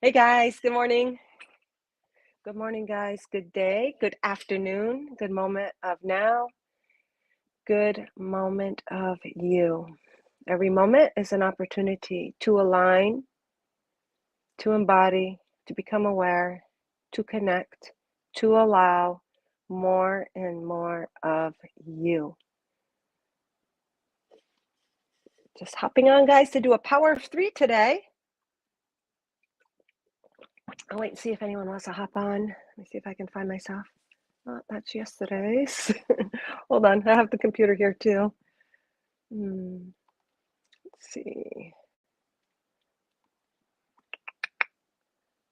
Hey guys, good morning. Good morning, guys. Good day, good afternoon, good moment of now, good moment of you. Every moment is an opportunity to align, to embody, to become aware, to connect, to allow more and more of you. Just hopping on, guys, to do a power of three today. I'll wait and see if anyone wants to hop on. Let me see if I can find myself. Oh, that's yesterday's. Hold on, I have the computer here too. Let's see.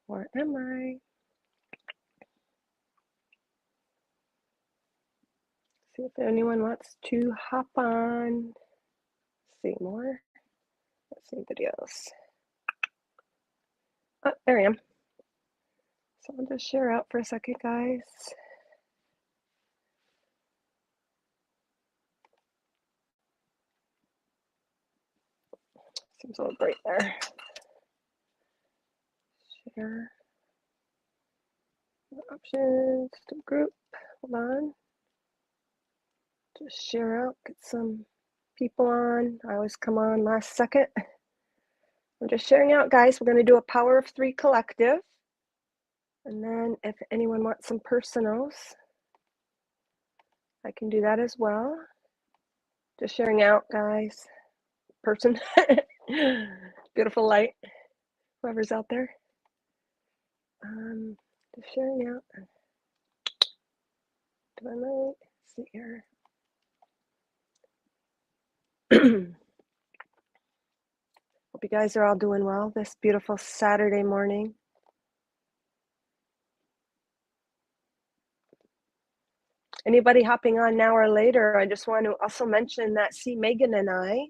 Where am I? See if anyone wants to hop on. See more. Let's see videos. Oh, there I am. So I'll just share out for a second, guys. Seems a little bright there. Share. Options to group. Hold on. Just share out, get some people on. I always come on last second. I'm just sharing out, guys. We're going to do a power of three collective. And then if anyone wants some personals, I can do that as well. Just sharing out, guys. Person. Beautiful light. Whoever's out there. Just sharing out. Do I light? Let's see here. Hope you guys are all doing well this beautiful Saturday morning. Anybody hopping on now or later, I just want to also mention that Megan and I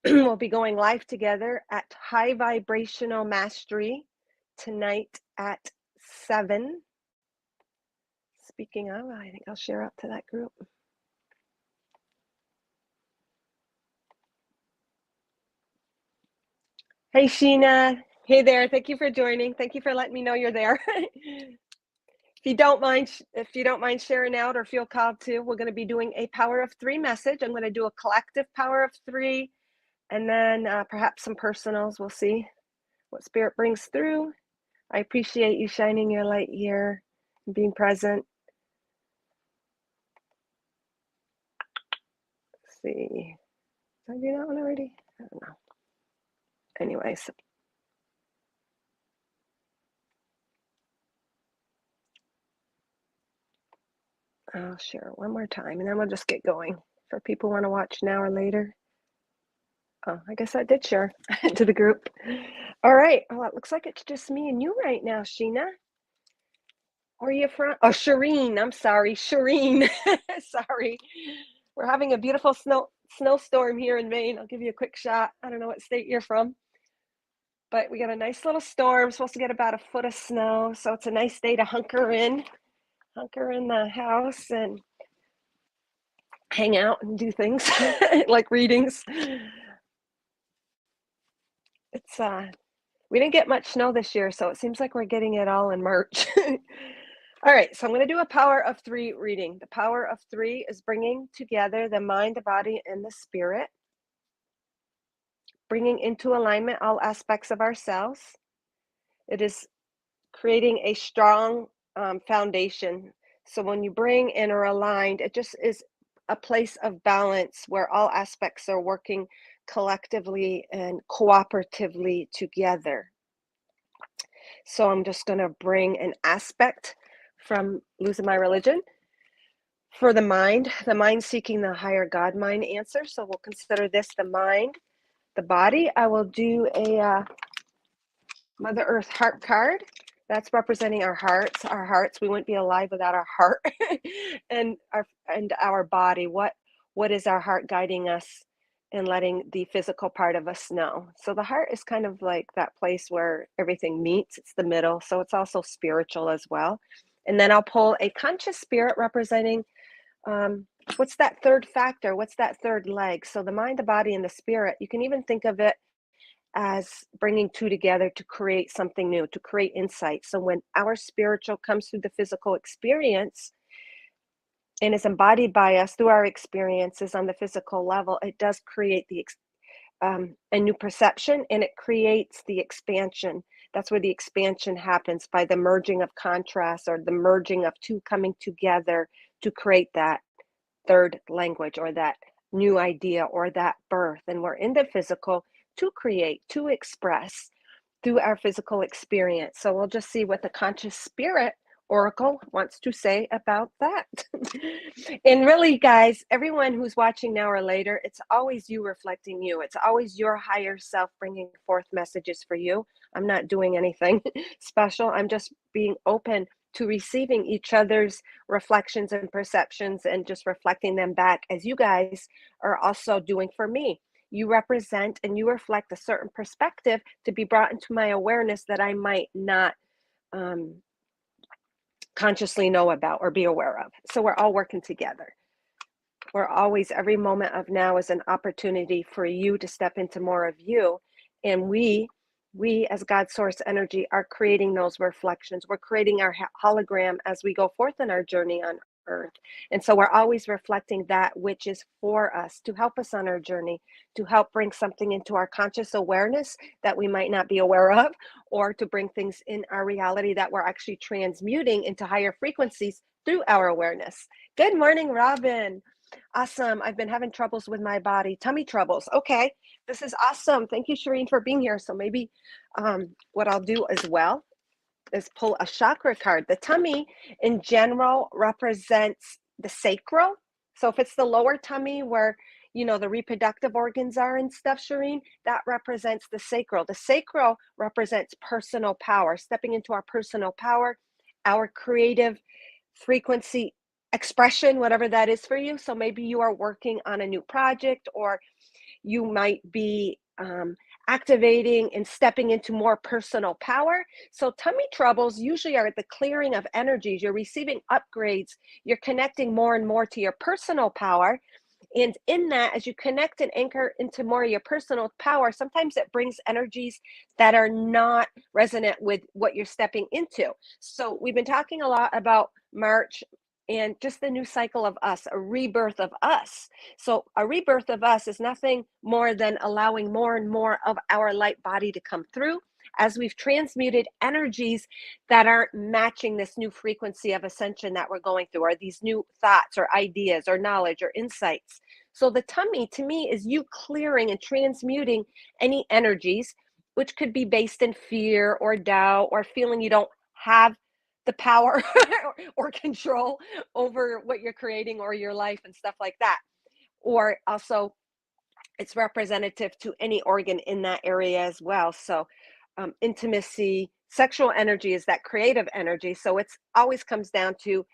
will be going live together at High Vibrational Mastery tonight at 7. Speaking of, I think I'll share out to that group. Hey, Sheena. Hey there. Thank you for joining. Thank you for letting me know you're there. If you don't mind sharing out or feel called to, we're going to be doing a power of three message. I'm going to do a collective power of three, and then perhaps some personals. We'll see what spirit brings through. I appreciate you shining your light here and being present. Let's see. Did I do that one already? I don't know. Anyways. I'll share one more time, and then we'll just get going. For people who want to watch now or later. Oh, I guess I did share to the group. All right. Well, it looks like it's just me and you right now, Sheena. Where are you from? Oh, Shireen. I'm sorry. Shireen. Sorry. We're having a beautiful snowstorm here in Maine. I'll give you a quick shot. I don't know what state you're from. But we got a nice little storm. Supposed to get about a foot of snow. So it's a nice day to hunker in the house and hang out and do things like readings. It's we didn't get much snow this year, so it seems like we're getting it all in March. All right, so I'm going to do a power of three reading. The power of three is bringing together the mind, the body, and the spirit, bringing into alignment all aspects of ourselves. It is creating a strong foundation. So when you bring and are aligned, it just is a place of balance where all aspects are working collectively and cooperatively together. So I'm just going to bring an aspect from Losing My Religion for the mind seeking the higher God mind answer. So we'll consider this the mind, the body. I will do a Mother Earth heart card. That's representing our hearts. Our hearts. We wouldn't be alive without our heart and our body. What is our heart guiding us and letting the physical part of us know? So the heart is kind of like that place where everything meets. It's the middle. So it's also spiritual as well. And then I'll pull a conscious spirit representing what's that third factor? What's that third leg? So the mind, the body, and the spirit. You can even think of it as bringing two together to create something new, to create insight. So when our spiritual comes through the physical experience and is embodied by us through our experiences on the physical level, it does create a new perception, and it creates the expansion. That's where the expansion happens, by the merging of contrast, or the merging of two coming together to create that third language, or that new idea, or that birth. And we're in the physical to create, to express through our physical experience. So we'll just see what the conscious spirit oracle wants to say about that. And really, guys, everyone who's watching now or later, it's always you reflecting you. It's always your higher self bringing forth messages for you. I'm not doing anything special. I'm just being open to receiving each other's reflections and perceptions, and just reflecting them back, as you guys are also doing for me. You represent and you reflect a certain perspective to be brought into my awareness that I might not consciously know about or be aware of. So we're all working together. We're always, every moment of now is an opportunity for you to step into more of you. And we as God source energy are creating those reflections. We're creating our hologram as we go forth in our journey on earth. And so we're always reflecting that which is for us, to help us on our journey, to help bring something into our conscious awareness that we might not be aware of, or to bring things in our reality that we're actually transmuting into higher frequencies through our awareness. Good morning, Robin. Awesome. I've been having troubles with my body, tummy troubles. Okay, this is awesome. Thank you, Shireen, for being here. So maybe what I'll do as well is pull a chakra card. The tummy in general represents the sacral. So if it's the lower tummy where, you know, the reproductive organs are and stuff, Shireen, that represents the sacral. The sacral represents personal power, stepping into our personal power, our creative frequency expression, whatever that is for you. So maybe you are working on a new project, or you might be activating and stepping into more personal power. So tummy troubles usually are the clearing of energies. You're receiving upgrades. You're connecting more and more to your personal power. And in that, as you connect and anchor into more of your personal power, sometimes it brings energies that are not resonant with what you're stepping into. So we've been talking a lot about March and just the new cycle of us, a rebirth of us. So a rebirth of us is nothing more than allowing more and more of our light body to come through, as we've transmuted energies that aren't matching this new frequency of ascension that we're going through, or these new thoughts or ideas or knowledge or insights. So the tummy, to me, is you clearing and transmuting any energies, which could be based in fear or doubt, or feeling you don't have the power or control over what you're creating or your life and stuff like that. Or also, it's representative to any organ in that area as well. So intimacy, sexual energy is that creative energy. So it's always comes down to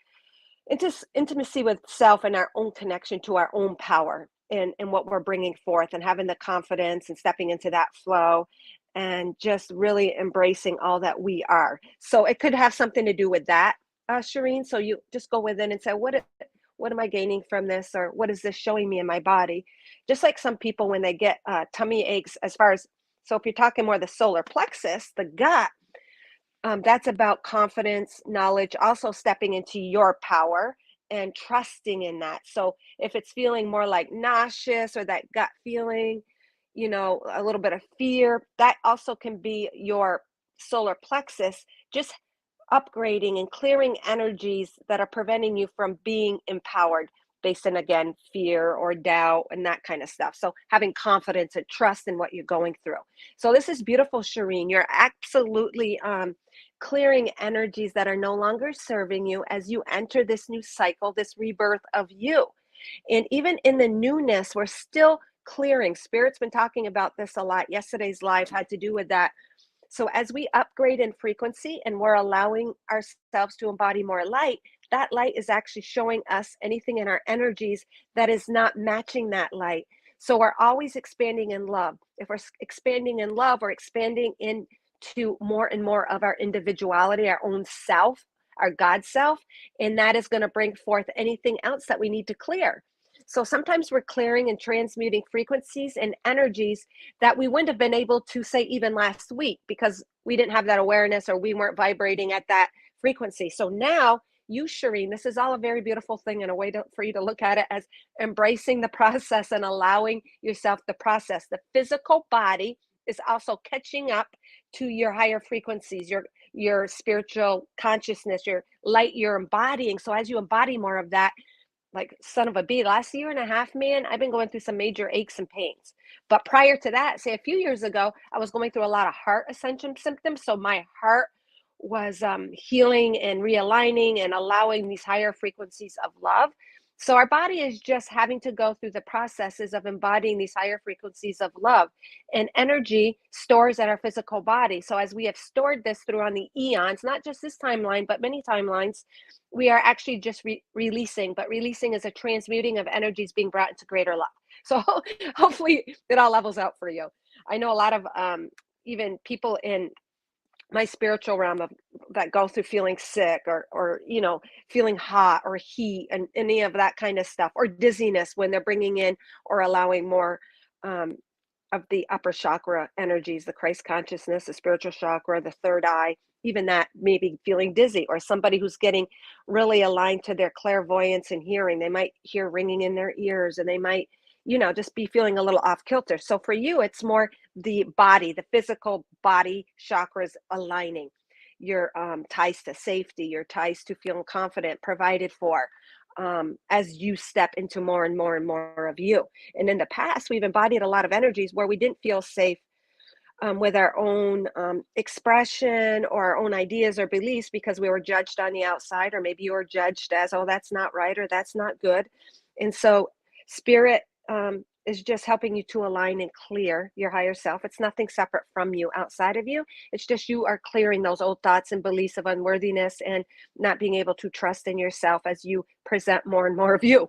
intimacy with self and our own connection to our own power, and what we're bringing forth, and having the confidence and stepping into that flow, and just really embracing all that we are. So it could have something to do with that, Shireen. So you just go within and say, what am I gaining from this? Or what is this showing me in my body? Just like some people, when they get tummy aches, as far as, so if you're talking more the solar plexus, the gut, that's about confidence, knowledge, also stepping into your power and trusting in that. So if it's feeling more like nauseous, or that gut feeling, you know, a little bit of fear, that also can be your solar plexus, just upgrading and clearing energies that are preventing you from being empowered, based on, again, fear or doubt and that kind of stuff. So having confidence and trust in what you're going through. So this is beautiful, Shireen. You're absolutely clearing energies that are no longer serving you as you enter this new cycle, this rebirth of you. And even in the newness, we're still clearing. Spirit's been talking about this a lot. Yesterday's live had to do with that. So as we upgrade in frequency and we're allowing ourselves to embody more light, that light is actually showing us anything in our energies that is not matching that light. So we're always expanding in love. If we're expanding in love, we're expanding into more and more of our individuality, our own self, our God self, and that is going to bring forth anything else that we need to clear. So sometimes we're clearing and transmuting frequencies and energies that we wouldn't have been able to say even last week because we didn't have that awareness or we weren't vibrating at that frequency. So now, you, Shireen, this is all a very beautiful thing and a way for you to look at it as embracing the process and allowing yourself the process. The physical body is also catching up to your higher frequencies, your spiritual consciousness, your light you're embodying. So as you embody more of that, like son of a bee, last year and a half, man, I've been going through some major aches and pains. But prior to that, say a few years ago, I was going through a lot of heart ascension symptoms. So my heart was healing and realigning and allowing these higher frequencies of love. So our body is just having to go through the processes of embodying these higher frequencies of love, and energy stores at our physical body. So as we have stored this throughout the eons, not just this timeline, but many timelines, we are actually just releasing, but releasing is a transmuting of energies being brought into greater love. So hopefully it all levels out for you. I know a lot of even people in my spiritual realm of that go through feeling sick or feeling hot or heat and any of that kind of stuff, or dizziness when they're bringing in or allowing more um, of the upper chakra energies, the Christ consciousness, the spiritual chakra, the third eye, even that maybe feeling dizzy, or somebody who's getting really aligned to their clairvoyance and hearing. They might hear ringing in their ears and they might, just be feeling a little off kilter. So for you, it's more the body, the physical body chakras aligning. Your ties to safety, your ties to feeling confident, provided for, as you step into more and more and more of you. And in the past, we've embodied a lot of energies where we didn't feel safe with our own expression or our own ideas or beliefs because we were judged on the outside, or maybe you were judged as, oh, that's not right or that's not good. And so, spirit is just helping you to align and clear your higher self. It's nothing separate from you, outside of you. It's just you are clearing those old thoughts and beliefs of unworthiness and not being able to trust in yourself as you present more and more of you.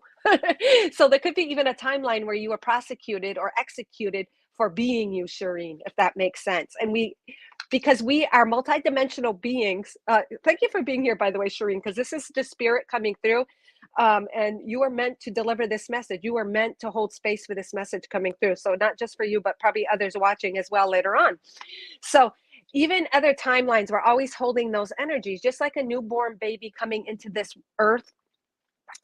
So there could be even a timeline where you were prosecuted or executed for being you, Shireen, if that makes sense. And because we are multidimensional beings. Thank you for being here, by the way, Shireen, because this is the spirit coming through. And you are meant to deliver this message. You are meant to hold space for this message coming through. So not just for you, but probably others watching as well later on. So even other timelines, we're always holding those energies, just like a newborn baby coming into this earth,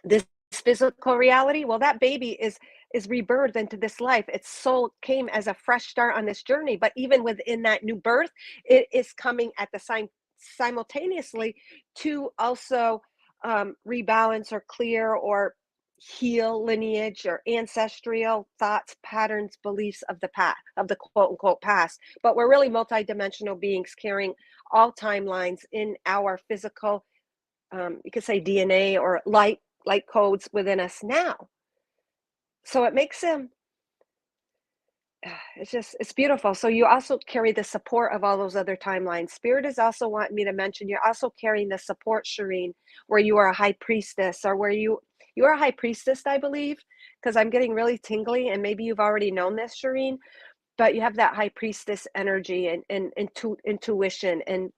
this physical reality. Well, that baby is rebirthed into this life. Its soul came as a fresh start on this journey, but even within that new birth, it is coming at the simultaneously to also rebalance or clear or heal lineage or ancestral thoughts, patterns, beliefs of the past, of the quote unquote past. But we're really multidimensional beings carrying all timelines in our physical, you could say DNA or light codes within us now. So it makes him, it's beautiful. So you also carry the support of all those other timelines. Spirit is also wanting me to mention you're also carrying the support, Shireen, where you are a high priestess, or where you are a high priestess, I believe, because I'm getting really tingly, and maybe you've already known this, Shireen, but you have that high priestess energy and intuition and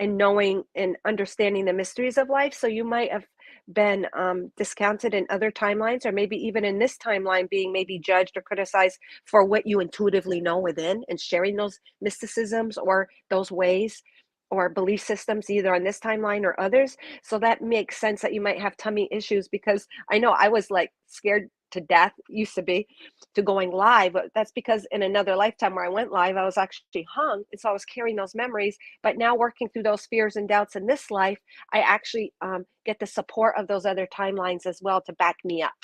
knowing and understanding the mysteries of life. So you might have been discounted in other timelines, or maybe even in this timeline being maybe judged or criticized for what you intuitively know within, and sharing those mysticisms or those ways or belief systems either on this timeline or others. So that makes sense that you might have tummy issues, because I know I was like scared to death, used to be, to going live, but that's because in another lifetime where I went live, I was actually hung, and so I was carrying those memories. But now, working through those fears and doubts in this life, I actually get the support of those other timelines as well to back me up,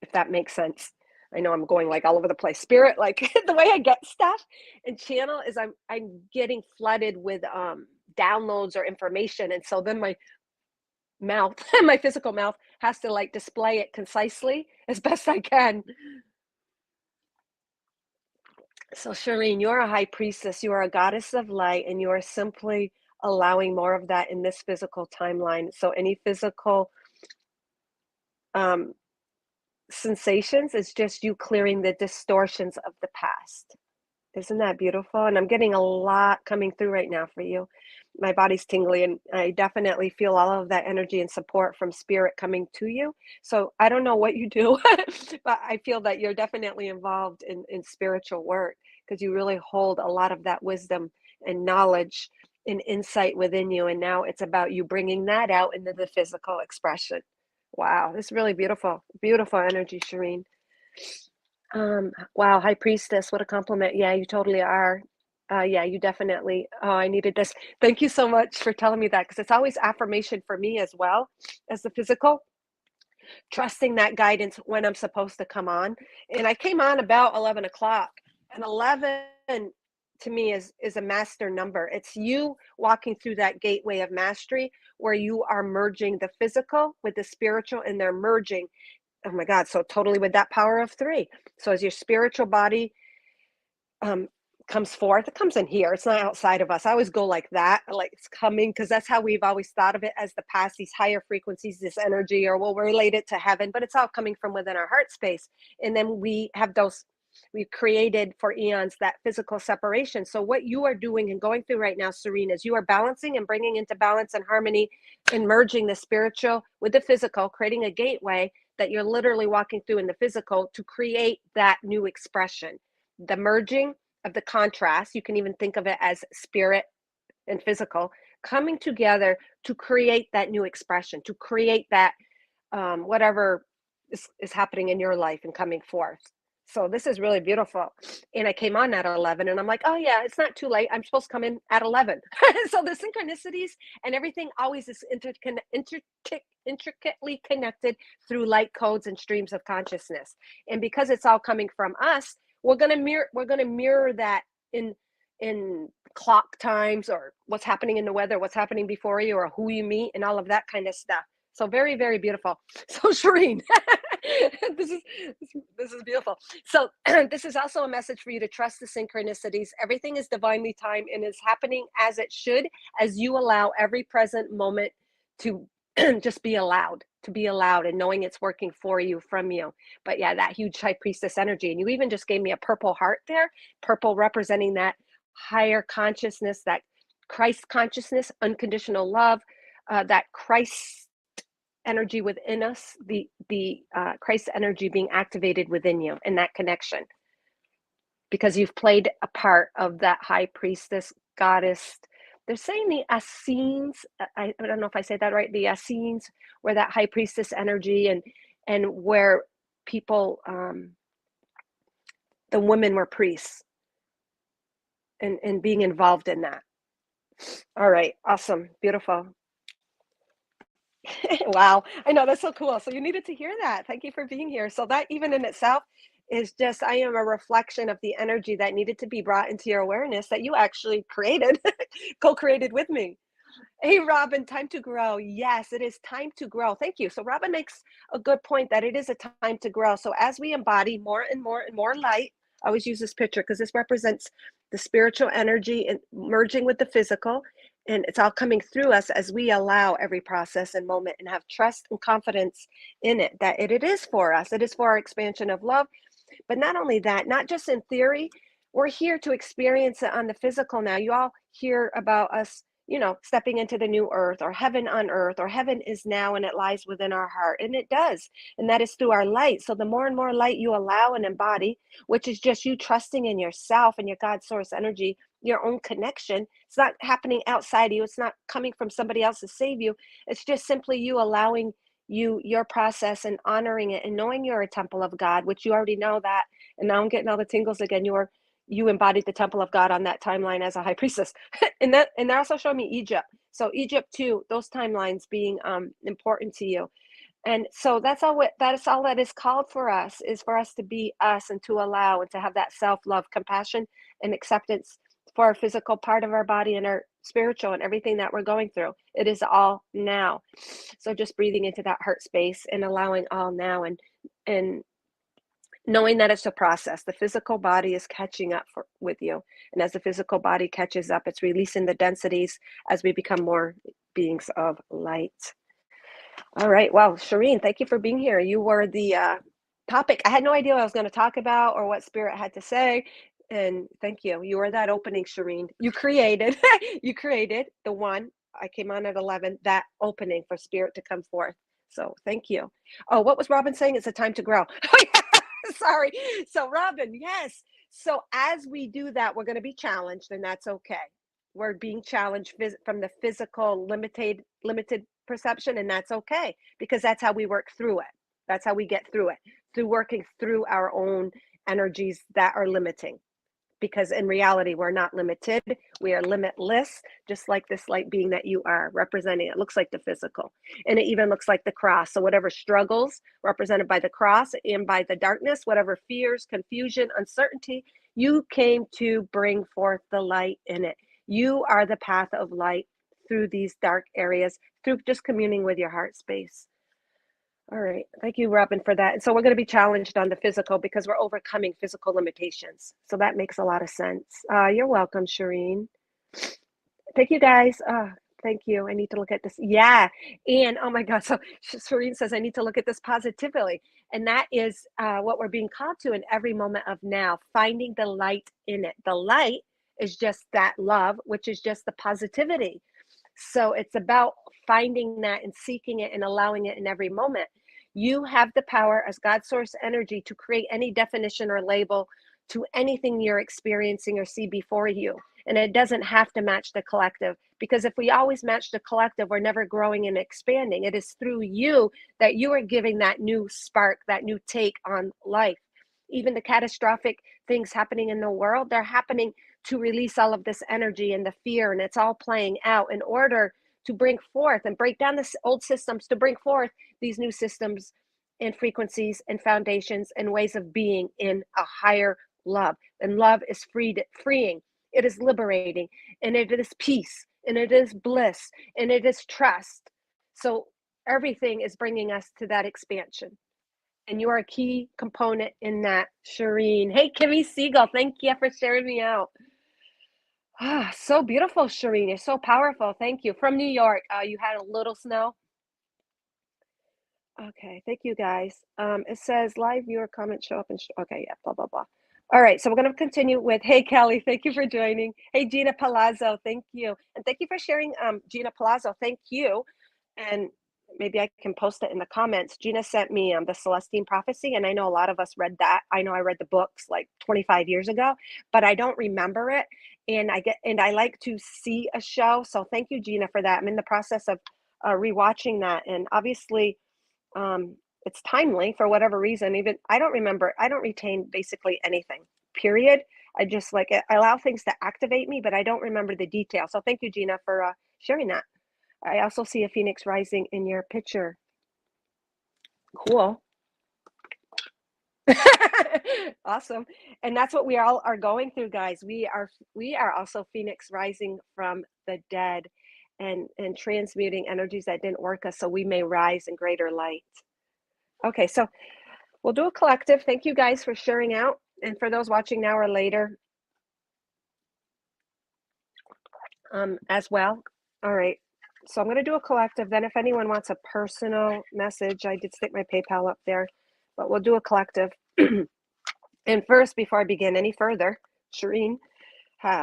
if that makes sense. I know I'm going like all over the place. Spirit, like the way I get stuff and channel is I'm getting flooded with downloads or information, and so then my mouth, my physical mouth, has to like display it concisely as best I can. So, Shireen, you're a high priestess, you are a goddess of light, and you are simply allowing more of that in this physical timeline. So, any physical um, sensations is just you clearing the distortions of the past. Isn't that beautiful? And I'm getting a lot coming through right now for you. My body's tingly, and I definitely feel all of that energy and support from spirit coming to you. So I don't know what you do, but I feel that you're definitely involved in spiritual work because you really hold a lot of that wisdom and knowledge and insight within you. And now it's about you bringing that out into the physical expression. Wow, this is really beautiful. Beautiful energy, Shireen. Wow, high priestess, what a compliment. Yeah, you totally are. Yeah, you definitely. Oh, I needed this. Thank you so much for telling me that because it's always affirmation for me as well as the physical, trusting that guidance when I'm supposed to come on. And I came on about 11 o'clock, and 11 to me is a master number. It's you walking through that gateway of mastery where you are merging the physical with the spiritual, and they're merging. Oh my God, so totally with that power of three. So as your spiritual body um, comes forth, it comes in here. It's not outside of us. I always go like that, like it's coming, because that's how we've always thought of it as the past, these higher frequencies, this energy, or we'll relate it to heaven, but it's all coming from within our heart space. And then we have those, we've created for eons that physical separation. So what you are doing and going through right now, Serena, is you are balancing and bringing into balance and harmony and merging the spiritual with the physical, creating a gateway that you're literally walking through in the physical to create that new expression. The merging of the contrast, you can even think of it as spirit and physical coming together to create that new expression, to create that whatever is happening in your life and coming forth. So this is really beautiful. And I came on at 11 and I'm like, oh yeah, it's not too late. I'm supposed to come in at 11. So the synchronicities and everything always is intricately connected through light codes and streams of consciousness. And because it's all coming from us, we're going to mirror that in clock times or what's happening in the weather, what's happening before you, or who you meet, and all of that kind of stuff. So very, very beautiful. So Shireen, this is this is beautiful. So this is also a message for you to trust the synchronicities. Everything is divinely timed and is happening as it should, as you allow every present moment to just be allowed, to be allowed, and knowing it's working for you, from you. But yeah, that huge high priestess energy. And you even just gave me a purple heart there, purple representing that higher consciousness, that Christ consciousness, unconditional love, that Christ energy within us, the Christ energy being activated within you in that connection, because you've played a part of that high priestess goddess. They're saying the Essenes. I don't know if I say that right. The Essenes, where that high priestess energy and where people, the women were priests and being involved in that. All right, awesome, beautiful. Wow, I know, that's so cool. So you needed to hear that. Thank you for being here. So that even in itself is just, I am a reflection of the energy that needed to be brought into your awareness that you actually created, co-created with me. Hey, Robin, time to grow. Yes, it is time to grow. Thank you. So Robin makes a good point that it is a time to grow. So as we embody more and more and more light, I always use this picture because this represents the spiritual energy and merging with the physical. And it's all coming through us as we allow every process and moment and have trust and confidence in it, that it is for us. It is for our expansion of love. But not only that, not just in theory, we're here to experience it on the physical now. You all hear about us, stepping into the new earth or heaven on earth, or heaven is now and it lies within our heart. And it does. And that is through our light. So the more and more light you allow and embody, which is just you trusting in yourself and your God source energy, your own connection. It's not happening outside you. It's not coming from somebody else to save you. It's just simply you allowing your process and honoring it and knowing you're a temple of God, which you already know that. And now I'm getting all the tingles again. You embodied the temple of God on that timeline as a high priestess. And they're also showing me Egypt. So Egypt too, those timelines being important to you. And so that's all that is called for us, is for us to be us and to allow and to have that self-love, compassion, and acceptance for our physical part of our body and our spiritual and everything that we're going through. It is all now. So just breathing into that heart space and allowing all now, and knowing that it's a process. The physical body is catching up with you. And as the physical body catches up, it's releasing the densities as we become more beings of light. All right. Well, Shireen, thank you for being here. You were the topic. I had no idea what I was going to talk about or what Spirit had to say. And thank you. You are that opening, Shireen. You created, you created the one. I came on at 11, that opening for spirit to come forth. So thank you. Oh, what was Robin saying? It's a time to grow. Oh, yeah. Sorry. So, Robin, yes. So, as we do that, we're going to be challenged, and that's okay. We're being challenged from the physical limited perception, and that's okay because that's how we work through it. That's how we get through it, through working through our own energies that are limiting, because in reality we're not limited, we are limitless, just like this light being that you are representing. It looks like the physical, and it even looks like the cross. So whatever struggles represented by the cross and by the darkness, whatever fears, confusion, uncertainty, you came to bring forth the light in it. You are the path of light through these dark areas, through just communing with your heart space. All right. Thank you, Robin, for that. And so we're going to be challenged on the physical because we're overcoming physical limitations. So that makes a lot of sense. You're welcome, Shireen. Thank you, guys. Thank you. I need to look at this. Yeah. And oh my God. So Shireen says, I need to look at this positively. And that is what we're being called to in every moment of now, finding the light in it. The light is just that love, which is just the positivity. So it's about finding that and seeking it and allowing it in every moment. You have the power as God source energy to create any definition or label to anything you're experiencing or see before you. And it doesn't have to match the collective, because if we always match the collective, we're never growing and expanding. It is through you that you are giving that new spark, that new take on life. Even the catastrophic things happening in the world, they're happening to release all of this energy and the fear, and it's all playing out in order to bring forth and break down the old systems to bring forth these new systems and frequencies and foundations and ways of being in a higher love. And love is freeing, it is liberating, and it is peace, and it is bliss, and it is trust. So everything is bringing us to that expansion, and you are a key component in that, Shireen. Hey, Kimmy Siegel, thank you for sharing me out. So beautiful, Shireen. You're so powerful. Thank you. From New York, you had a little snow. Okay, thank you, guys. It says live viewer comments show up and okay, yeah, blah blah blah. All right, so we're gonna continue with, hey Kelly, thank you for joining. Hey Gina Palazzo, thank you, and thank you for sharing. Gina Palazzo, thank you, and maybe I can post it in the comments. Gina sent me the Celestine Prophecy, and I know a lot of us read that. I know I read the books like 25 years ago, but I don't remember it, and I like to see a show. So thank you, Gina, for that. I'm in the process of rewatching that, and obviously it's timely for whatever reason. Even I don't remember, I don't retain basically anything, period. I just like I allow things to activate me, but I don't remember the details. So thank you, Gina, for sharing that. I also see a phoenix rising in your picture. Cool. Awesome. And that's what we all are going through, guys. We are also phoenix rising from the dead, and transmuting energies that didn't work us so we may rise in greater light. Okay, so we'll do a collective. Thank you guys for sharing out. And for those watching now or later as well. All right. So I'm going to do a collective. Then if anyone wants a personal message, I did stick my PayPal up there, but we'll do a collective. And first, before I begin any further, Shireen,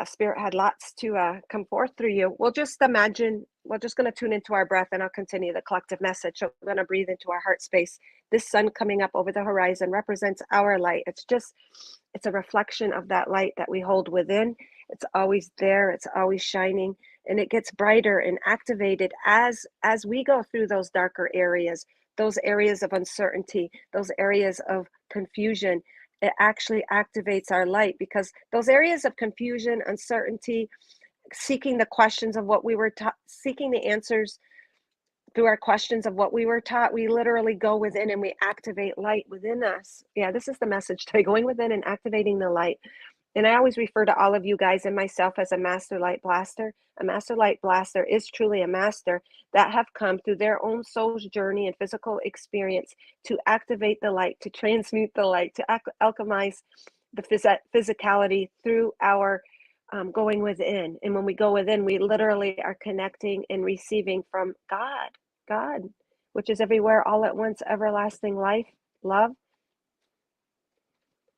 Spirit had lots to come forth through you. We'll just imagine, we're just going to tune into our breath, and I'll continue the collective message. So we're going to breathe into our heart space. This sun coming up over the horizon represents our light. It's a reflection of that light that we hold within. It's always there. It's always shining, and it gets brighter and activated as we go through those darker areas, those areas of uncertainty, those areas of confusion. It actually activates our light, because those areas of confusion, uncertainty, seeking the questions of what we were taught, seeking the answers through our questions of what we were taught, we literally go within and we activate light within us. Yeah, this is the message today, going within and activating the light. And I always refer to all of you guys and myself as a master light blaster. A master light blaster is truly a master that have come through their own soul's journey and physical experience to activate the light, to transmute the light, to alchemize the physicality through our going within. And when we go within, we literally are connecting and receiving from God, which is everywhere, all at once, everlasting life, love.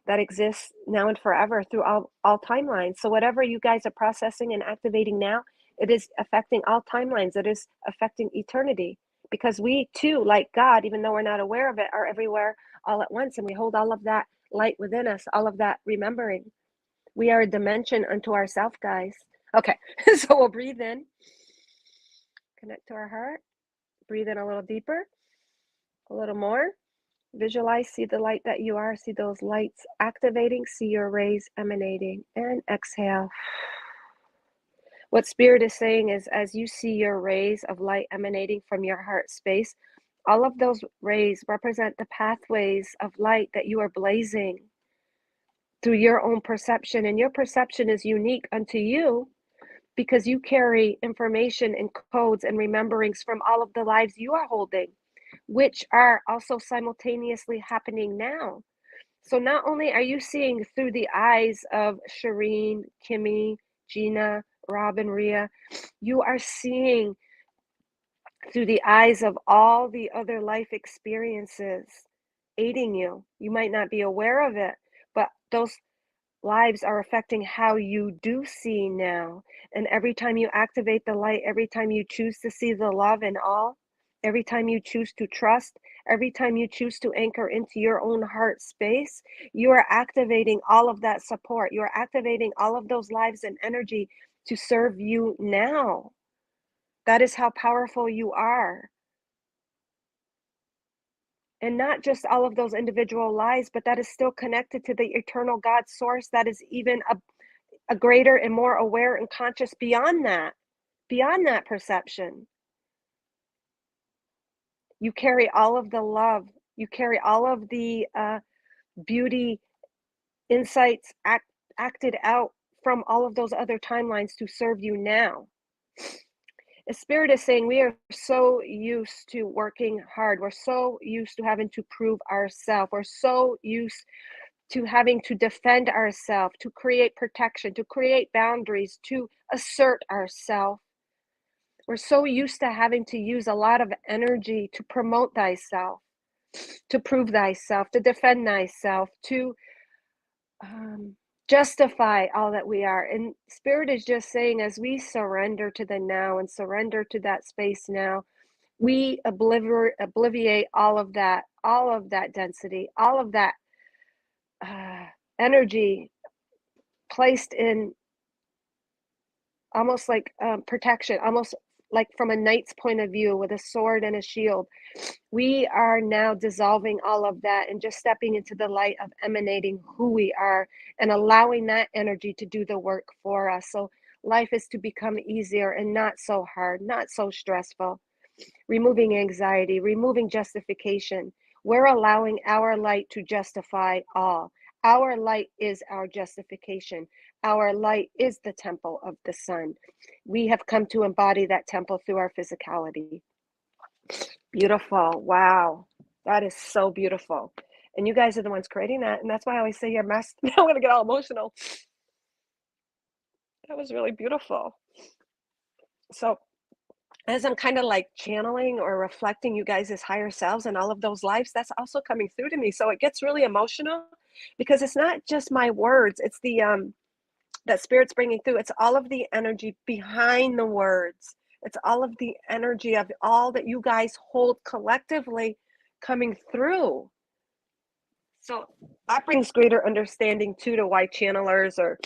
that exists now and forever through all timelines. So whatever you guys are processing and activating now, it is affecting all timelines. It is affecting eternity because we too, like God, even though we're not aware of it, are everywhere all at once, and we hold all of that light within us, all of that remembering. We are a dimension unto ourselves, guys. Okay, so we'll breathe in, connect to our heart, breathe in a little deeper, a little more. Visualize, see the light that you are, see those lights activating, see your rays emanating, and exhale. What Spirit is saying is, as you see your rays of light emanating from your heart space, all of those rays represent the pathways of light that you are blazing through your own perception. And your perception is unique unto you because you carry information and codes and rememberings from all of the lives you are holding, which are also simultaneously happening now. So not only are you seeing through the eyes of Shireen, Kimmy, Gina, Robin, Ria, you are seeing through the eyes of all the other life experiences aiding you. You might not be aware of it, but those lives are affecting how you do see now. And every time you activate the light, every time you choose to see the love in all, every time you choose to trust, every time you choose to anchor into your own heart space, you are activating all of that support. You are activating all of those lives and energy to serve you now. That is how powerful you are. And not just all of those individual lives, but that is still connected to the eternal God source that is even a greater and more aware and conscious beyond that perception. You carry all of the love, you carry all of the beauty, insights acted out from all of those other timelines to serve you now. The Spirit is saying we are so used to working hard. We're so used to having to prove ourselves. We're so used to having to defend ourselves, to create protection, to create boundaries, to assert ourselves. We're so used to having to use a lot of energy to promote thyself, to prove thyself, to defend thyself, to justify all that we are. And Spirit is just saying, as we surrender to the now and surrender to that space now, we obliviate all of that density, all of that energy placed in almost like protection, almost like from a knight's point of view with a sword and a shield. We are now dissolving all of that and just stepping into the light of emanating who we are and allowing that energy to do the work for us. So life is to become easier and not so hard, not so stressful, removing anxiety, removing justification. We're allowing our light to justify all. Our light is our justification. Our light is the temple of the sun. We have come to embody that temple through our physicality. Beautiful. Wow. That is so beautiful. And you guys are the ones creating that. And that's why I always say you're messed. Now I'm going to get all emotional. That was really beautiful. So, as I'm kind of like channeling or reflecting you guys' higher selves and all of those lives, that's also coming through to me. So it gets really emotional because it's not just my words, it's the that Spirit's bringing through. It's all of the energy behind the words. It's all of the energy of all that you guys hold collectively coming through. So that brings greater understanding too to why channelers or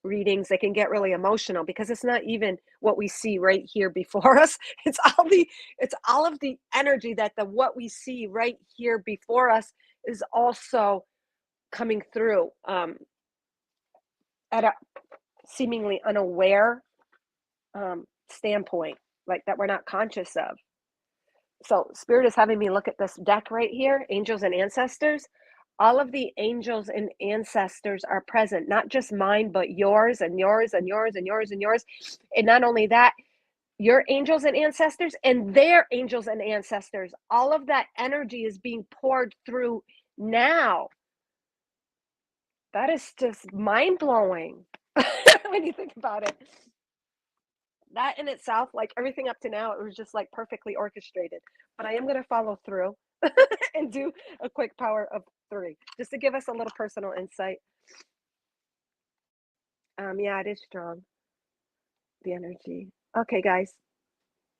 readings, they can get really emotional because it's not even what we see right here before us. It's all of the energy that the what we see right here before us is also coming through at a seemingly unaware standpoint, like that we're not conscious of. So Spirit is having me look at this deck right here, angels and ancestors. All of the angels and ancestors are present, not just mine, but yours and yours and yours and yours and yours. And not only that, your angels and ancestors and their angels and ancestors. All of that energy is being poured through now. That is just mind blowing when you think about it. That in itself, like everything up to now, it was just like perfectly orchestrated. But I am going to follow through. and do a quick power of 3, just to give us a little personal insight. Yeah, it is strong, the energy. Okay, guys.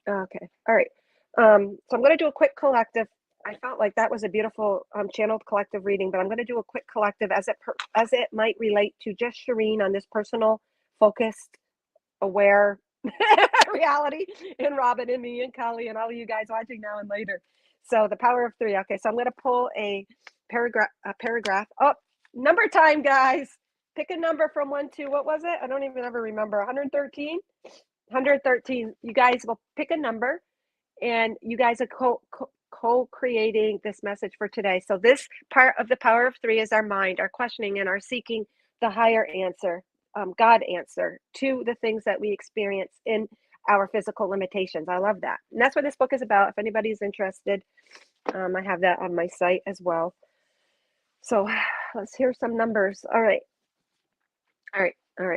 Okay. All right. So I'm going to do a quick collective. I felt like that was a beautiful channeled collective reading, but I'm going to do a quick collective as it might relate to just Shireen on this personal, focused, aware reality, and Robin and me and Kelly and all of you guys watching now and later. So the power of 3. Okay, so I'm going to pull a paragraph. Oh, number time, guys. Pick a number from 1 to what was it? I don't even ever remember. 113. 113. You guys will pick a number, and you guys are co-creating this message for today. So this part of the power of 3 is our mind, our questioning, and our seeking the higher answer, God answer to the things that we experience in our physical limitations. I love that. And that's what this book is about. If anybody's interested, I have that on my site as well. So let's hear some numbers. All right.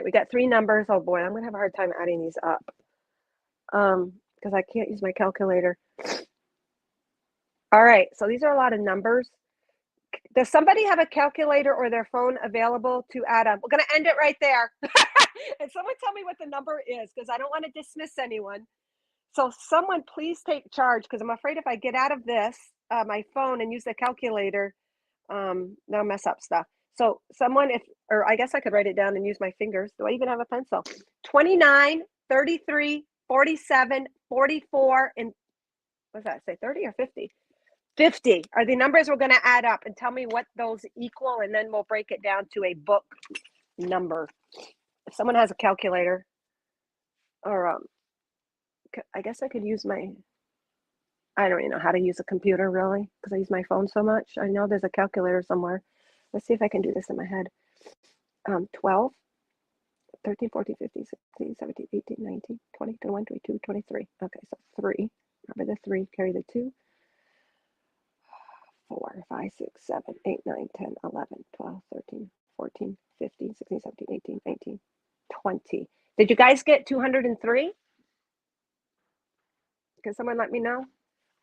We got 3 numbers. Oh boy, I'm gonna have a hard time adding these up. Because I can't use my calculator. All right, so these are a lot of numbers. Does somebody have a calculator or their phone available to add up? We're going to end it right there. And someone tell me what the number is, because I don't want to dismiss anyone. So someone please take charge, because I'm afraid if I get out of this, my phone, and use the calculator, they'll mess up stuff. So someone, or I guess I could write it down and use my fingers. Do I even have a pencil? 29, 33, 47, 44, and what does that say, 30 or 50? 50 are the numbers we're going to add up, and tell me what those equal, and then we'll break it down to a book number. If someone has a calculator, or I guess I could use I don't even know how to use a computer really, because I use my phone so much. I know there's a calculator somewhere. Let's see if I can do this in my head. 12, 13, 14, 15, 16, 17, 18, 19, 20, 21, 22, 23. Okay, so 3. Remember the 3, carry the 2. 4, 5, 6, 7, 8, 9, 10, 11, 12, 13, 14, 15, 16, 17, 18, 19, 20. Did you guys get 203? Can someone let me know?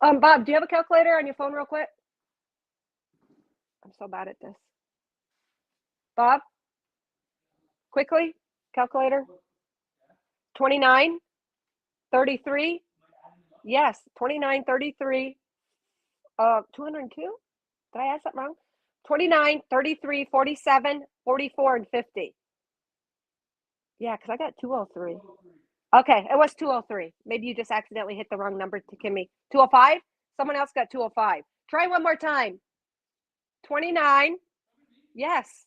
Bob, do you have a calculator on your phone real quick? I'm so bad at this. Bob, quickly, calculator. 29, 33. Yes, 29, 33. 202? Did I ask that wrong? 29, 33, 47, 44, and 50. Yeah, because I got 203. Okay, it was 203. Maybe you just accidentally hit the wrong number to Kimmy. 205? Someone else got 205. Try one more time. 29. Yes.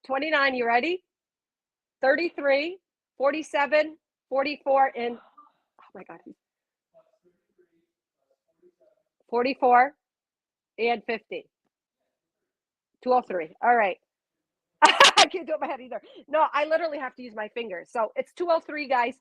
29, you ready? 33, 47, 44, and oh my God. 44 and 50. 203. All right. I can't do it in my head either. No, I literally have to use my fingers. So it's 203, guys.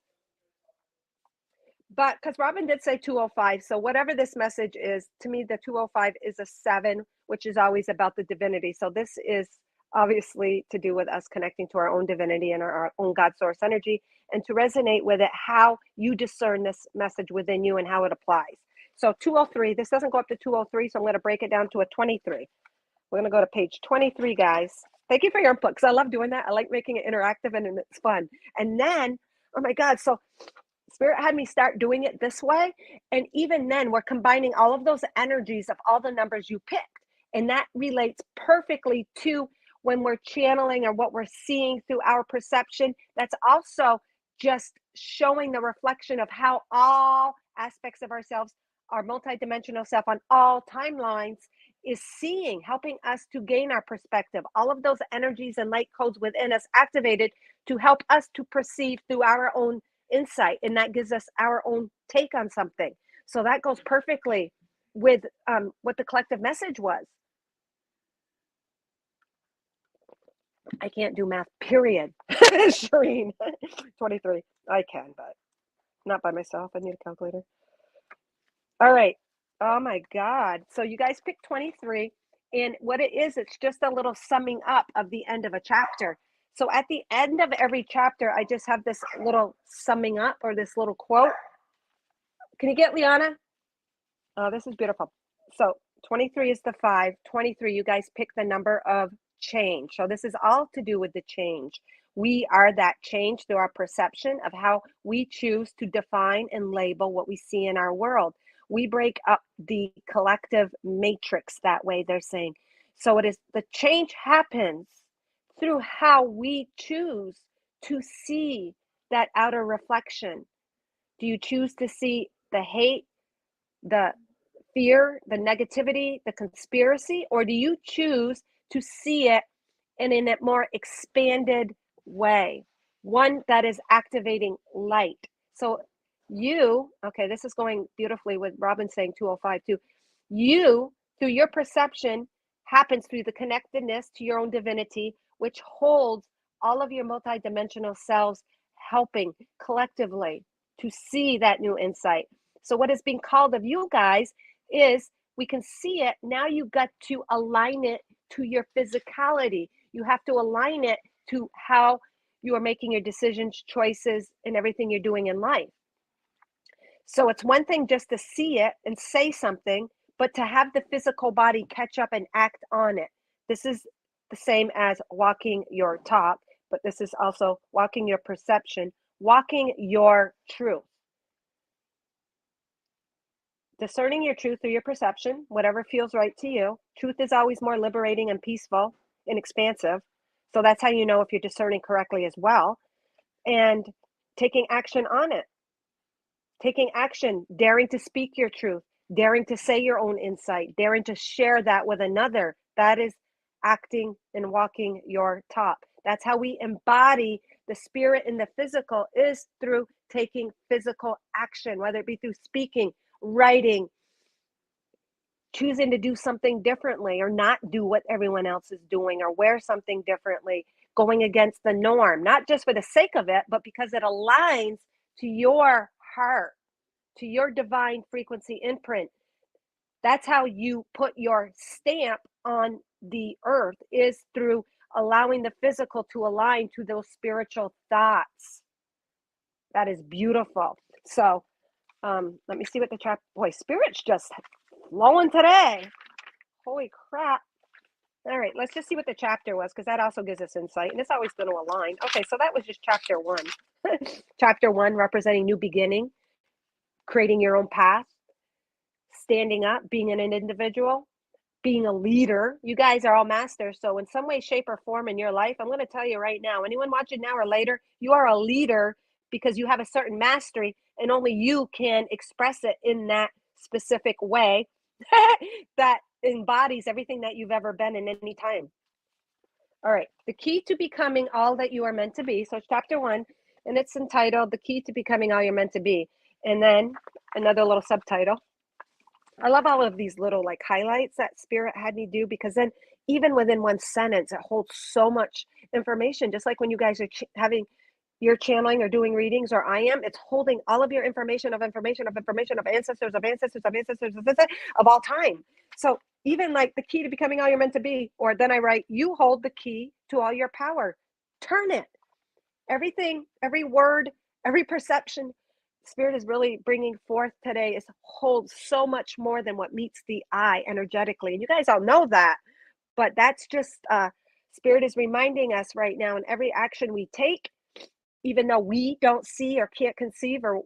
But because Robin did say 205, so whatever this message is, to me, the 205 is a 7, which is always about the divinity. So this is obviously to do with us connecting to our own divinity and our own God source energy, and to resonate with it, how you discern this message within you and how it applies. So 203, this doesn't go up to 203, so I'm going to break it down to a 23. We're going to go to page 23, guys. Thank you for your input, because I love doing that. I like making it interactive and it's fun. And then, oh my God, so Spirit had me start doing it this way. And even then, we're combining all of those energies of all the numbers you picked. And that relates perfectly to when we're channeling or what we're seeing through our perception. That's also just showing the reflection of how all aspects of ourselves, our multidimensional self on all timelines, is seeing, helping us to gain our perspective. All of those energies and light codes within us activated to help us to perceive through our own insight, and that gives us our own take on something. So that goes perfectly with what the collective message was. I can't do math, period. Shireen. 23. I can, but not by myself. I need a calculator. All right. Oh my God. So you guys picked 23. And what it is, it's just a little summing up of the end of a chapter. So at the end of every chapter, I just have this little summing up or this little quote. Can you get Liana? Oh, this is beautiful. So 23 is the 5. 23, you guys pick the number of change. So this is all to do with the change. We are that change through our perception of how we choose to define and label what we see in our world. We break up the collective matrix that way, they're saying. So it is the change happens through how we choose to see that outer reflection. Do you choose to see the hate, the fear, the negativity, the conspiracy, or do you choose to see it and in a more expanded way, one that is activating light? So okay, this is going beautifully with Robin saying 205 too. You, through your perception, happens through the connectedness to your own divinity, which holds all of your multidimensional selves helping collectively to see that new insight. So, what is being called of you guys is we can see it. Now you got to align it to your physicality. You have to align it to how you are making your decisions, choices, and everything you're doing in life. So it's one thing just to see it and say something, but to have the physical body catch up and act on it. This is the same as walking your talk, but this is also walking your perception, walking your truth. Discerning your truth through your perception, whatever feels right to you. Truth is always more liberating and peaceful and expansive. So that's how you know if you're discerning correctly as well. And taking action on it. Taking action, daring to speak your truth, daring to say your own insight, daring to share that with another. That is acting and walking your talk. That's how we embody the spirit in the physical, is through taking physical action, whether it be through speaking, writing, choosing to do something differently or not do what everyone else is doing or wear something differently, going against the norm, not just for the sake of it, but because it aligns to your heart, to your divine frequency imprint. That's how you put your stamp on the earth, is through allowing the physical to align to those spiritual thoughts. That is beautiful. So let me see what the chapter, boy, spirit's just flowing today. Holy crap. All right, let's just see what the chapter was, because that also gives us insight, and it's always going to align. Okay, so that was just chapter 1. Chapter 1, representing new beginning, creating your own path, standing up, being an individual, being a leader. You guys are all masters. So, in some way, shape, or form in your life, I'm going to tell you right now, anyone watching now or later, you are a leader because you have a certain mastery, and only you can express it in that specific way that embodies everything that you've ever been in any time. All right, the key to becoming all that you are meant to be. So, it's chapter 1, and it's entitled The Key to Becoming All You're Meant to Be. And then another little subtitle. I love all of these little like highlights that Spirit had me do, because then even within one sentence, it holds so much information. Just like when you guys are having your channeling or doing readings, or I am, it's holding all of your information of ancestors, of all time. So even like the key to becoming all you're meant to be, or then I write, you hold the key to all your power. Turn it. Everything, every word, every perception Spirit is really bringing forth today is holds so much more than what meets the eye energetically. And you guys all know that, but that's just Spirit is reminding us right now, in every action we take, even though we don't see or can't conceive or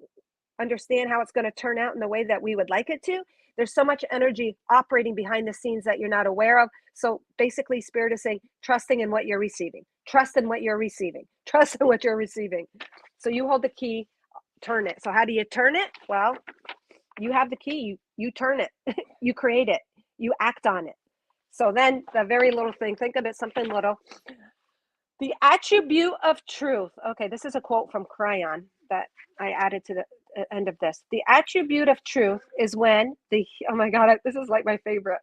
understand how it's going to turn out in the way that we would like it to, there's so much energy operating behind the scenes that you're not aware of. So basically, Spirit is saying, trusting in what you're receiving, trust in what you're receiving, trust in what you're receiving. So you hold the key, turn it. So how do you turn it? Well, you have the key, you turn it, you create it, you act on it. So then the very little thing, think of it something little. The attribute of truth. Okay, this is a quote from Cryon that I added to the end of this. The attribute of truth is when the, oh my God, this is like my favorite.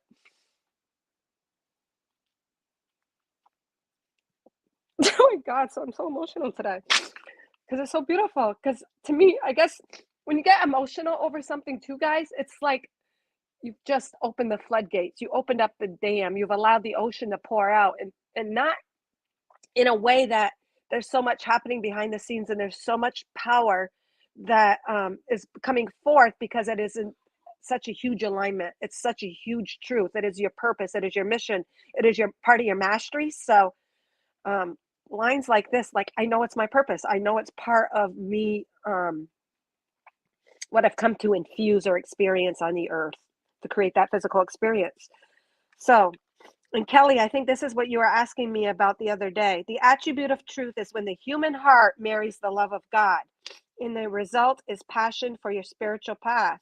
Oh my God, so I'm so emotional today because it's so beautiful. Because to me, I guess when you get emotional over something too, guys, it's like you've just opened the floodgates. You opened up the dam. You've allowed the ocean to pour out, and not in a way that there's so much happening behind the scenes, and there's so much power that is coming forth because it isn't such a huge alignment. It's such a huge truth. It is your purpose. It is your mission. It is your part of your mastery. So um, lines like this, like I know it's my purpose. I know it's part of me, what I've come to infuse or experience on the earth to create that physical experience. So, and Kelly, I think this is what you were asking me about the other day. The attribute of truth is when the human heart marries the love of God, and the result is passion for your spiritual path.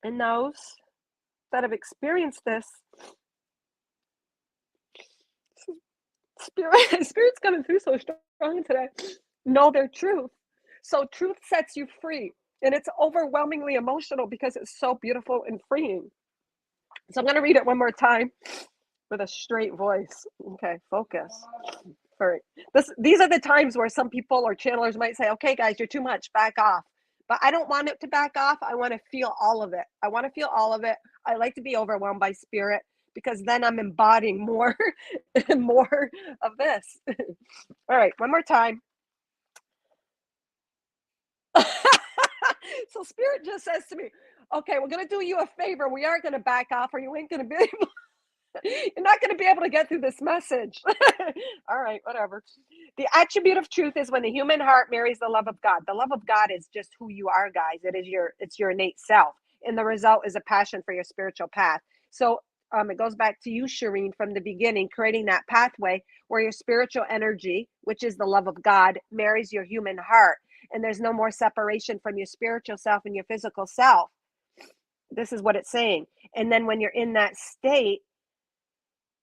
And those that have experienced this, spirit's coming through so strong today, know their truth. So truth sets you free, and it's overwhelmingly emotional because it's so beautiful and freeing. So I'm going to read it one more time with a straight voice. Okay, focus. All right. These are the times where some people or channelers might say, okay, guys, you're too much, back off. But I don't want it to back off. I want to feel all of it. I want to feel all of it. I like to be overwhelmed by spirit because then I'm embodying more and more of this. All right, one more time. So spirit just says to me, okay, we're going to do you a favor. We aren't going to back off or you ain't going to be able you're not going to be able to get through this message. All right, whatever. The attribute of truth is when the human heart marries the love of God. The love of God is just who you are, guys. It's your innate self. And the result is a passion for your spiritual path. So it goes back to you, Shireen, from the beginning, creating that pathway where your spiritual energy, which is the love of God, marries your human heart. And there's no more separation from your spiritual self and your physical self. This is what it's saying. And then when you're in that state,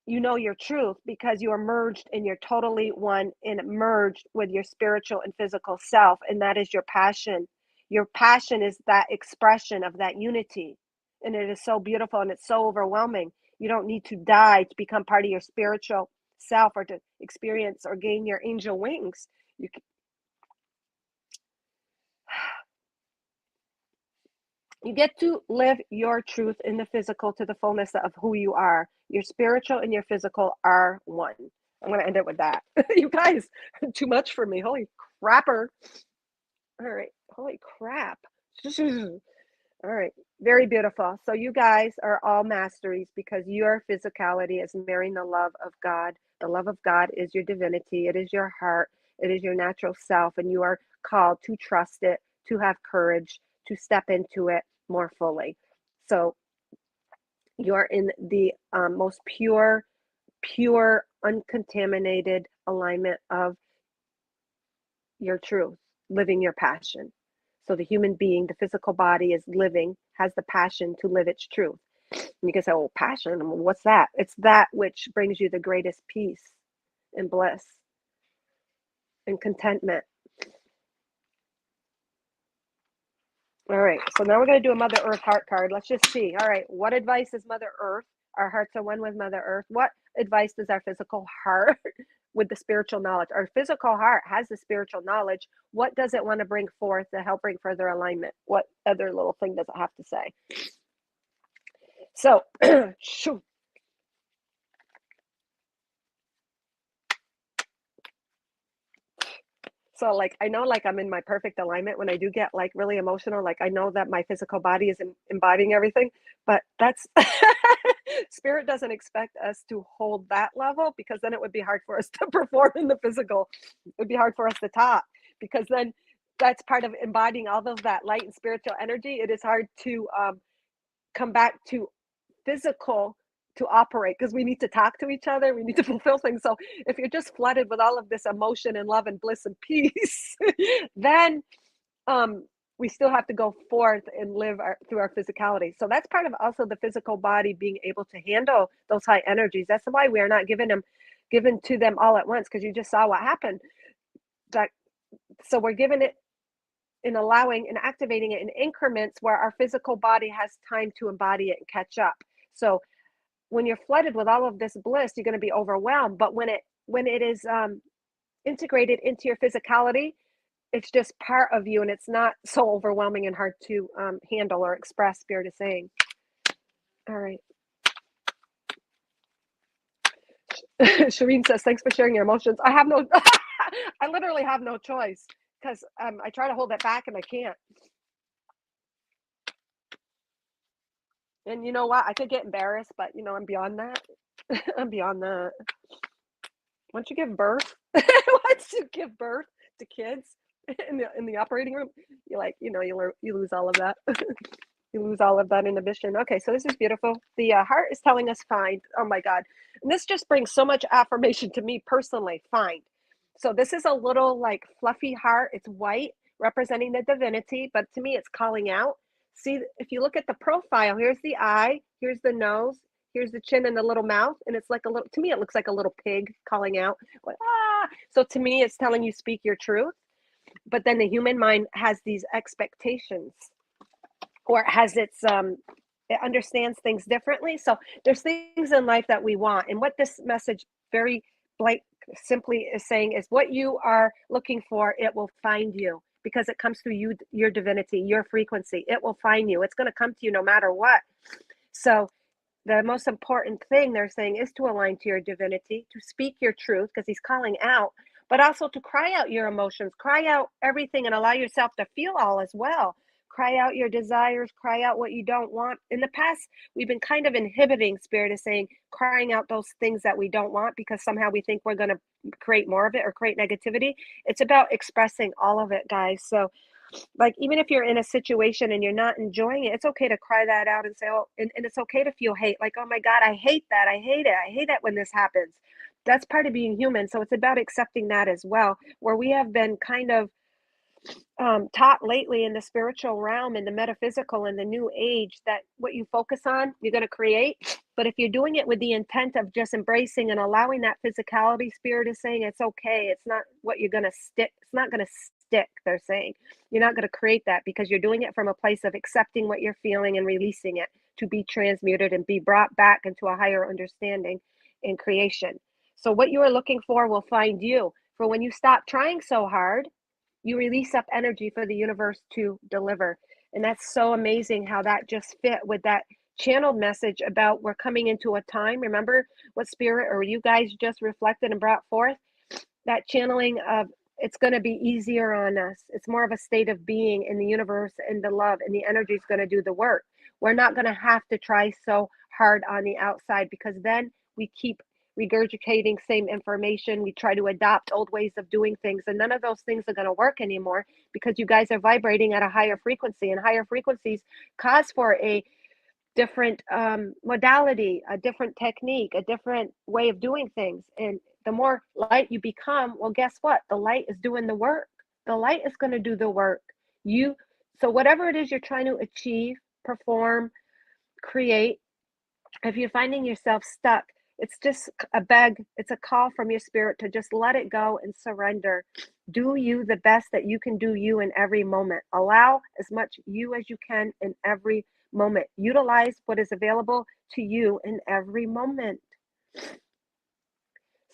you know your truth because you are merged and you're totally one and merged with your spiritual and physical self. And that is your passion. Your passion is that expression of that unity. And it is so beautiful and it's so overwhelming. You don't need to die to become part of your spiritual self or to experience or gain your angel wings. You get to live your truth in the physical to the fullness of who you are. Your spiritual and your physical are one. I'm going to end it with that. You guys, too much for me. Holy crapper. All right. Holy crap. All right. Very beautiful. So you guys are all masteries because your physicality is marrying the love of God. The love of God is your divinity. It is your heart. It is your natural self. And you are called to trust it, to have courage, to step into it more fully. So you are in the most pure, uncontaminated alignment of your truth, living your passion. So the human being, the physical body is living, has the passion to live its truth. And you can say, oh, passion, what's that? It's that which brings you the greatest peace and bliss and contentment. All right, so now we're going to do a Mother Earth heart card. Let's just see. All right, what advice is Mother Earth? Our hearts are one with Mother Earth. What advice does our physical heart with the spiritual knowledge? Our physical heart has the spiritual knowledge. What does it want to bring forth to help bring further alignment? What other little thing does it have to say? So, so like I know like I'm in my perfect alignment when I do get like really emotional. Like I know that my physical body is embodying everything, but that's spirit doesn't expect us to hold that level because then it would be hard for us to perform in the physical. It would be hard for us to talk because then that's part of embodying all of that light and spiritual energy. It is hard to come back to physical to operate because we need to talk to each other. We need to fulfill things. So if you're just flooded with all of this emotion and love and bliss and peace, then we still have to go forth and live through our physicality. So that's part of also the physical body being able to handle those high energies. That's why we are not given to them all at once because you just saw what happened. That so we're given it in allowing and activating it in increments where our physical body has time to embody it and catch up. So when you're flooded with all of this bliss, you're going to be overwhelmed. But when it is integrated into your physicality, it's just part of you, and it's not so overwhelming and hard to handle or express. Spirit is saying, all right. Shireen says, "Thanks for sharing your emotions." I have no, I literally have no choice. because I try to hold it back and I can't. And you know what? I could get embarrassed, but I'm beyond that. I'm beyond that. Once you give birth, once you give birth to kids in the operating room, you like, you lose all of that. You lose all of that inhibition. Okay, so this is beautiful. The heart is telling us find. Oh my God. And this just brings so much affirmation to me personally. Find. So this is a little like fluffy heart. It's white, representing the divinity, but to me, it's calling out. See, if you look at the profile, here's the eye, here's the nose, here's the chin and the little mouth. And it's like a little, to me, it looks like a little pig calling out. Like, ah. So to me, it's telling you speak your truth. But then the human mind has these expectations, or it has it understands things differently. So there's things in life that we want, and what this message very blank simply is saying is what you are looking for, it will find you, because it comes through you, your divinity, your frequency. It will find you. It's going to come to you no matter what. So the most important thing they're saying is to align to your divinity, to speak your truth, because he's calling out, but also to cry out your emotions, cry out everything, and allow yourself to feel all as well. Cry out your desires, cry out what you don't want. In the past, we've been kind of inhibiting, spirit is saying, crying out those things that we don't want, because somehow we think we're going to create more of it or create negativity. It's about expressing all of it, guys. So like, even if you're in a situation and you're not enjoying it, it's okay to cry that out and say, oh, and it's okay to feel hate. Like, oh my God, I hate that. I hate it. I hate it when this happens. That's part of being human. So it's about accepting that as well, where we have been kind of taught lately in the spiritual realm, in the metaphysical, in the new age, that what you focus on, you're going to create. But if you're doing it with the intent of just embracing and allowing that physicality, spirit is saying it's okay. It's not what you're going to stick. It's not going to stick. They're saying you're not going to create that, because you're doing it from a place of accepting what you're feeling and releasing it to be transmuted and be brought back into a higher understanding in creation. So what you are looking for will find you. For when you stop trying so hard, you release up energy for the universe to deliver. And that's so amazing how that just fit with that channeled message about we're coming into a time. Remember what spirit or you guys just reflected and brought forth? That channeling of it's going to be easier on us. It's more of a state of being in the universe, and the love and the energy is going to do the work. We're not going to have to try so hard on the outside, because then we keep regurgitating same information. We try to adopt old ways of doing things, and none of those things are going to work anymore, because you guys are vibrating at a higher frequency, and higher frequencies cause for a different modality, a different technique, a different way of doing things. And the more light you become, well, guess what? The light is doing the work. The light is going to do the work. You, so whatever it is you're trying to achieve, perform, create, if you're finding yourself stuck, it's just a beg, it's a call from your spirit to just let it go and surrender. Do you the best that you can do you in every moment. Allow as much you as you can in every moment. Utilize what is available to you in every moment.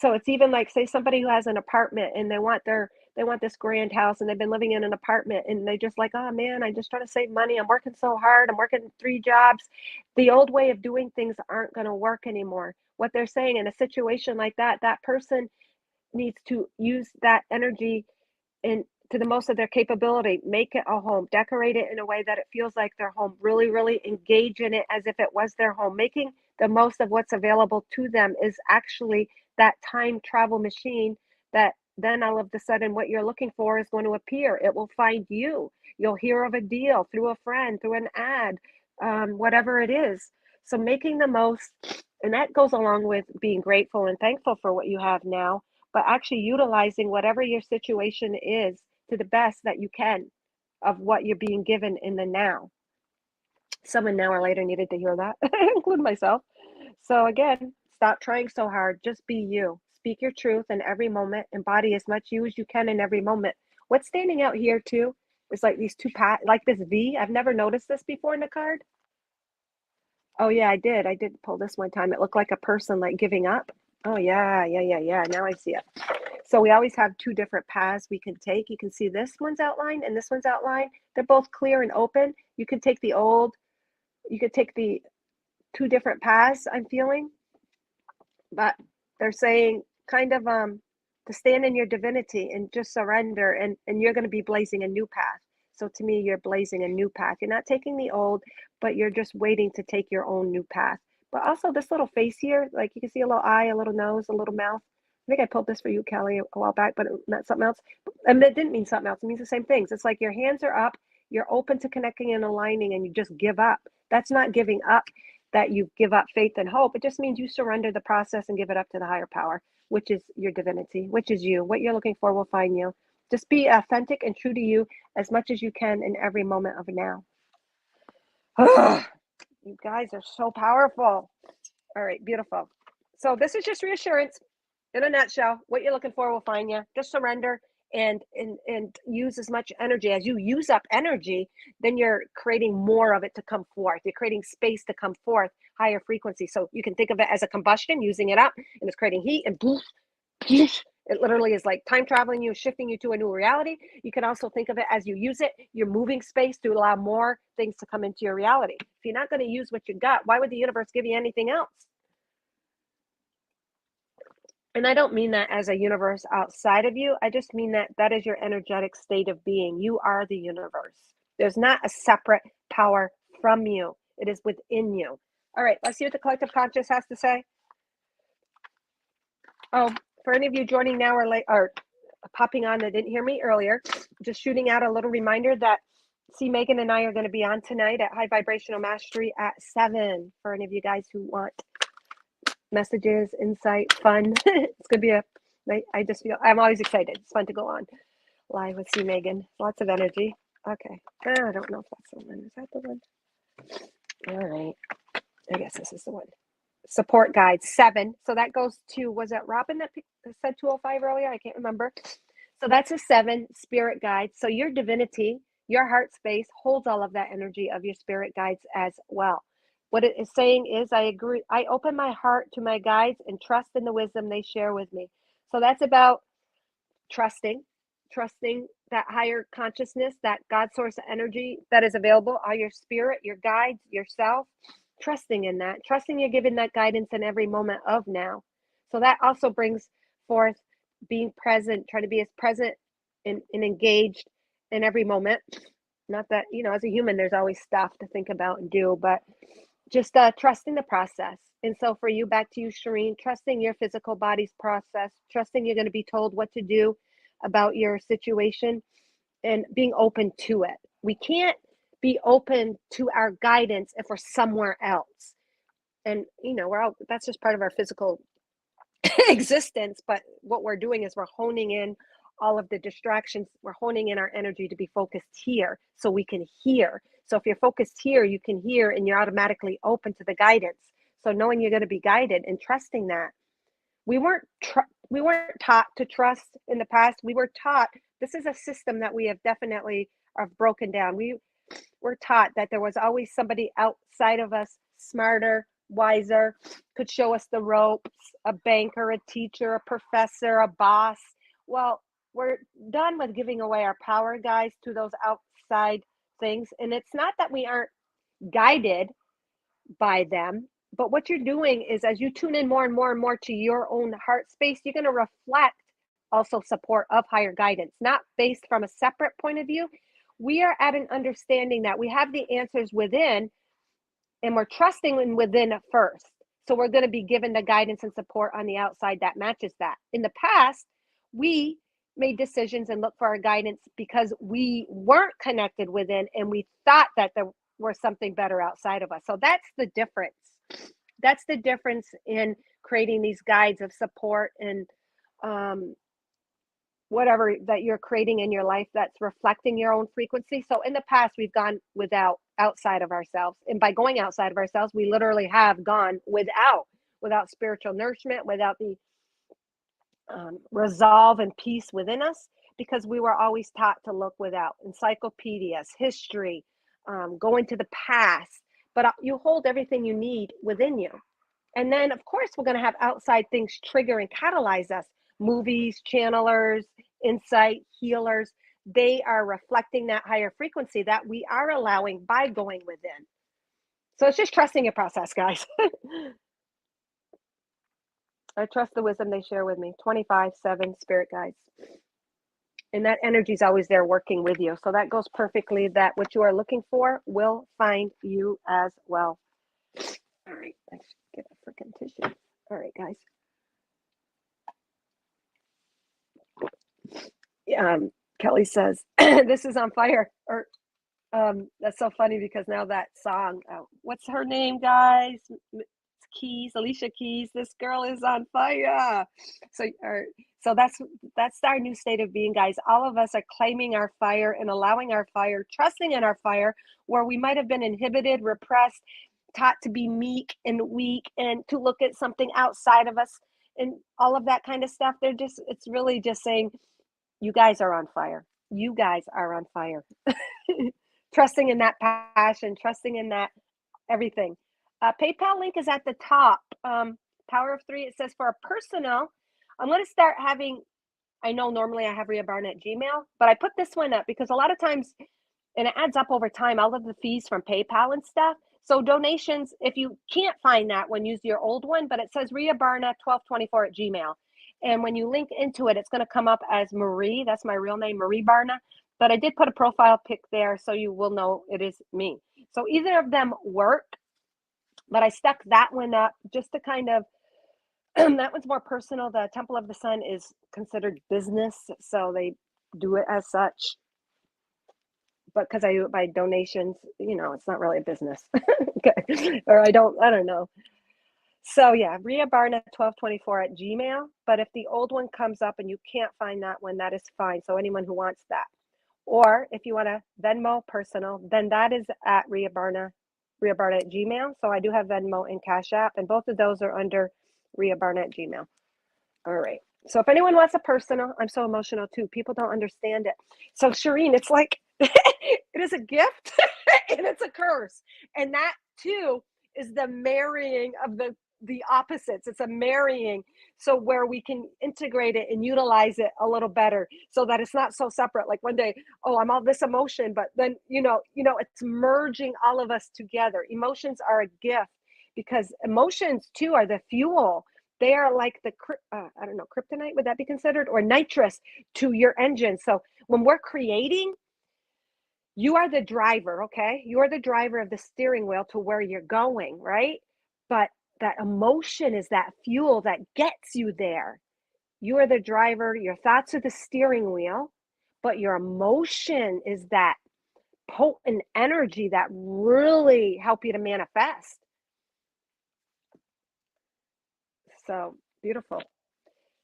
So it's even like, say somebody who has an apartment and they want this grand house, and they've been living in an apartment, and they just like, oh man, I'm just trying to save money. I'm working so hard. I'm working 3 jobs. The old way of doing things aren't going to work anymore. What they're saying in a situation like that, that person needs to use that energy in to the most of their capability. Make it a home, decorate it in a way that it feels like their home, really, really engage in it as if it was their home. Making the most of what's available to them is actually that time travel machine, that then all of a sudden what you're looking for is going to appear. It will find you. You'll hear of a deal through a friend, through an ad, whatever it is. So making the most, and that goes along with being grateful and thankful for what you have now, but actually utilizing whatever your situation is to the best that you can of what you're being given in the now. Someone now or later needed to hear that, including myself. So again, stop trying so hard. Just be you. Speak your truth in every moment. Embody as much you as you can in every moment. What's standing out here too is like these two like this V. I've never noticed this before in the card. Oh yeah, I did. I did pull this one time. It looked like a person like giving up. Oh yeah, yeah, yeah, yeah. Now I see it. So we always have two different paths we can take. You can see this one's outlined and this one's outlined. They're both clear and open. You can take you could take the two different paths I'm feeling, but they're saying kind of to stand in your divinity and just surrender, and you're going to be blazing a new path. So to me, you're blazing a new path. You're not taking the old, but you're just waiting to take your own new path. But also this little face here, like you can see a little eye, a little nose, a little mouth. I think I pulled this for you, Kelly, a while back, but it meant something else. And it didn't mean something else. It means the same things. It's like your hands are up, you're open to connecting and aligning, and you just give up. That's not giving up, that you give up faith and hope. It just means you surrender the process and give it up to the higher power, which is your divinity, which is you. What you're looking for will find you. Just be authentic and true to you as much as you can in every moment of now. You guys are so powerful. All right, beautiful. So this is just reassurance in a nutshell. What you're looking for will find you. Just surrender and use as much energy. As you use up energy, then you're creating more of it to come forth. You're creating space to come forth, higher frequency. So you can think of it as a combustion, using it up, and it's creating heat, and poof, poof, it literally is like time traveling you, shifting you to a new reality. You can also think of it as you use it, you're moving space to allow more things to come into your reality. If you're not going to use what you got, why would the universe give you anything else? And I don't mean that as a universe outside of you. I just mean that that is your energetic state of being. You are the universe. There's not a separate power from you. It is within you. All right, let's see what the collective conscious has to say. Oh, for any of you joining now or late or popping on that didn't hear me earlier, just shooting out a little reminder that C. Megan and I are going to be on tonight at High Vibrational Mastery at 7 for any of you guys who want messages, insight, fun. It's going to be I just feel, I'm always excited. It's fun to go on live with C. Megan. Lots of energy. Okay. I don't know if that's the one. Is that the one? All right. I guess this is the one. Support guide 7. So that goes to, was that Robin that said 205 earlier? I can't remember. So that's a 7 spirit guide. So your divinity, your heart space holds all of that energy of your spirit guides as well. What it is saying is, I agree. I open my heart to my guides and trust in the wisdom they share with me. So that's about trusting that higher consciousness, that God source energy that is available, all your spirit, your guides, yourself, trusting in that, trusting you're given that guidance in every moment of now. So that also brings forth being present, trying to be as present and engaged in every moment. Not that, as a human, there's always stuff to think about and do, but just trusting the process. And so for you, back to you, Shireen, trusting your physical body's process, trusting you're going to be told what to do about your situation, and being open to it. We can't be open to our guidance if we're somewhere else. And, that's just part of our physical existence. But what we're doing is we're honing in all of the distractions. We're honing in our energy to be focused here so we can hear. So if you're focused here, you can hear and you're automatically open to the guidance. So knowing you're going to be guided and trusting that. We weren't taught to trust in the past. We were taught, this is a system that we have definitely broken down. We were taught that there was always somebody outside of us, smarter, wiser, could show us the ropes, a banker, a teacher, a professor, a boss. Well, we're done with giving away our power, guys, to those outside things. And it's not that we aren't guided by them, but what you're doing is, as you tune in more and more and more to your own heart space, you're going to reflect also support of higher guidance, not based from a separate point of view. We are at an understanding that we have the answers within, and we're trusting in within first. So we're going to be given the guidance and support on the outside that matches that. In the past, we made decisions and looked for our guidance because we weren't connected within, and we thought that there was something better outside of us. So that's the difference. That's the difference in creating these guides of support and whatever that you're creating in your life that's reflecting your own frequency. So in the past, we've gone outside of ourselves. And by going outside of ourselves, we literally have gone without spiritual nourishment, without the resolve and peace within us, because we were always taught to look without encyclopedias, history, go into the past, but you hold everything you need within you. And then, of course, we're going to have outside things trigger and catalyze us. Movies, channelers, insight, healers, they are reflecting that higher frequency that we are allowing by going within. So it's just trusting your process, guys. I trust the wisdom they share with me. 25/7 spirit guides. And that energy is always there working with you. So that goes perfectly that what you are looking for will find you as well. All right, let's get a freaking tissue. All right, guys. Kelly says, this is on fire. Or that's so funny because now that song, what's her name, guys? Keys, Alicia Keys. This girl is on fire. So, so that's our new state of being, guys. All of us are claiming our fire and allowing our fire, trusting in our fire, where we might have been inhibited, repressed, taught to be meek and weak, and to look at something outside of us, and all of that kind of stuff. It's really just saying, you guys are on fire. You guys are on fire. Trusting in that passion, trusting in that everything. PayPal link is at the top. Power of Three, it says for a personal, I'm going to start having, I know normally I have Rhea Barna at Gmail, but I put this one up because a lot of times, and it adds up over time, all of the fees from PayPal and stuff. So donations, if you can't find that one, use your old one, but it says Rhea Barna 1224 at Gmail. And when you link into it, it's going to come up as Marie. That's my real name, Marie Barna. But I did put a profile pic there so you will know it is me. So either of them work, but I stuck that one up just to kind of, that one's more personal. The Temple of the Sun is considered business, so they do it as such. But because I do it by donations, it's not really a business. Okay. Or I don't know. So yeah, Rhea Barna 1224 at Gmail. But if the old one comes up and you can't find that one, that is fine. So anyone who wants that. Or if you want to Venmo personal, then that is at Rhea Barna at Gmail. So I do have Venmo and Cash App, and both of those are under Rhea Barna at Gmail. All right. So if anyone wants a personal, I'm so emotional too. People don't understand it. So Shireen, it's like it is a gift and it's a curse. And that too is the marrying of the opposites. It's a marrying, so where we can integrate it and utilize it a little better so that it's not so separate. Like one day, oh, I'm all this emotion, but then it's merging all of us together. Emotions are a gift because emotions too are the fuel. They are like the I don't know, kryptonite, would that be considered, or nitrous to your engine. So when we're creating, you are the driver, okay? You are the driver of the steering wheel to where you're going, right? But that emotion is that fuel that gets you there. You are the driver, your thoughts are the steering wheel, but your emotion is that potent energy that really help you to manifest. So beautiful.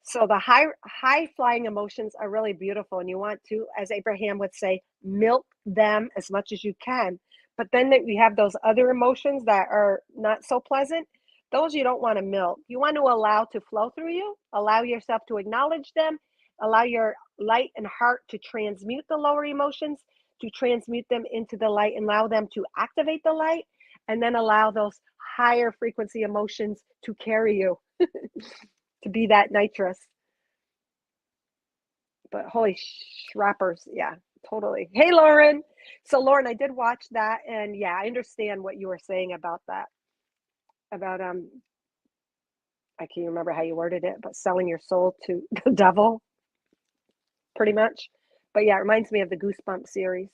So the high flying emotions are really beautiful, and you want to, as Abraham would say, milk them as much as you can. But then we have those other emotions that are not so pleasant. Those you don't want to milk. You want to allow to flow through you, allow yourself to acknowledge them, allow your light and heart to transmute the lower emotions, to transmute them into the light and allow them to activate the light, and then allow those higher frequency emotions to carry you. To be that nitrous. But holy shrappers, yeah, totally. Hey, Lauren. So, Lauren, I did watch that, and yeah, I understand what you were saying about that. About I can't remember how you worded it, but selling your soul to the devil, pretty much. But yeah, it reminds me of the Goosebump series.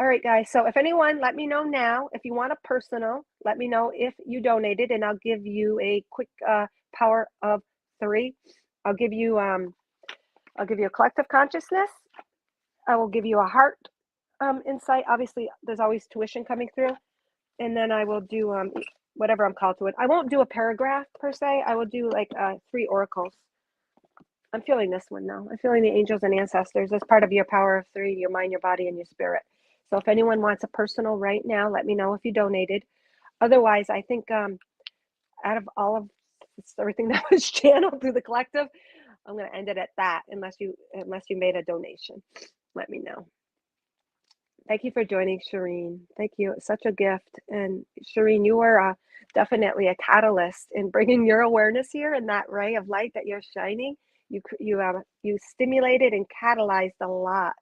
All right, guys. So if anyone, let me know now. If you want a personal, let me know if you donated, and I'll give you a quick power of 3. I'll give you a collective consciousness. I will give you a heart insight. Obviously, there's always tuition coming through. And then I will do whatever I'm called to it. I won't do a paragraph per se. I will do like 3 oracles. I'm feeling this one now. I'm feeling the angels and ancestors as part of your power of 3, your mind, your body, and your spirit. So if anyone wants a personal right now, let me know if you donated. Otherwise, I think out of all of everything that was channeled through the collective, I'm going to end it at that unless you made a donation. Let me know. Thank you for joining, Shireen. Thank you. It's such a gift. And Shireen, you were definitely a catalyst in bringing your awareness here and that ray of light that you're shining. You stimulated and catalyzed a lot.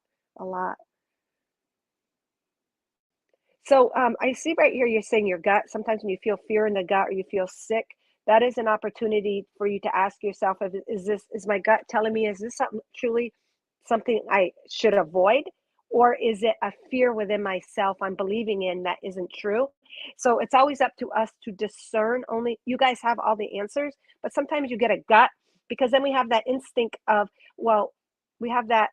So I see right here you're saying your gut. Sometimes when you feel fear in the gut or you feel sick, that is an opportunity for you to ask yourself, is my gut telling me, is this something truly something I should avoid? Or is it a fear within myself I'm believing in that isn't true? So it's always up to us to discern. Only you guys have all the answers, but sometimes you get a gut because then we have that instinct of, well, we have that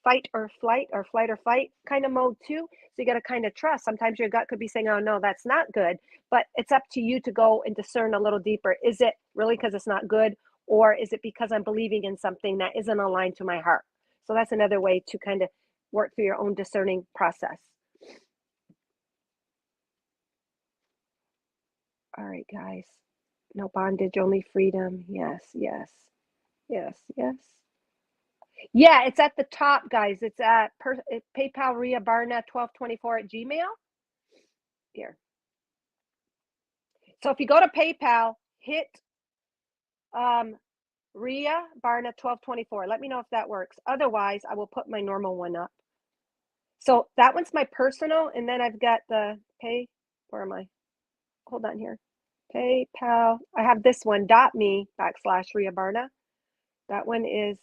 fight or flight or flight or fight kind of mode too. So you got to kind of trust. Sometimes your gut could be saying, oh, no, that's not good. But it's up to you to go and discern a little deeper. Is it really because it's not good? Or is it because I'm believing in something that isn't aligned to my heart? So that's another way to kind of work through your own discerning process. All right, guys. No bondage, only freedom. Yes, yes, yes, yes. Yeah, it's at the top, guys. It's at PayPal Ria Barna 1224 at Gmail. Here. So if you go to PayPal, hit um, Ria Barna 1224. Let me know if that works. Otherwise, I will put my normal one up. So that one's my personal, and then I've got the pay. Where am I? Hold on here. PayPal. I have this one, .me/Ria Barna. That one is,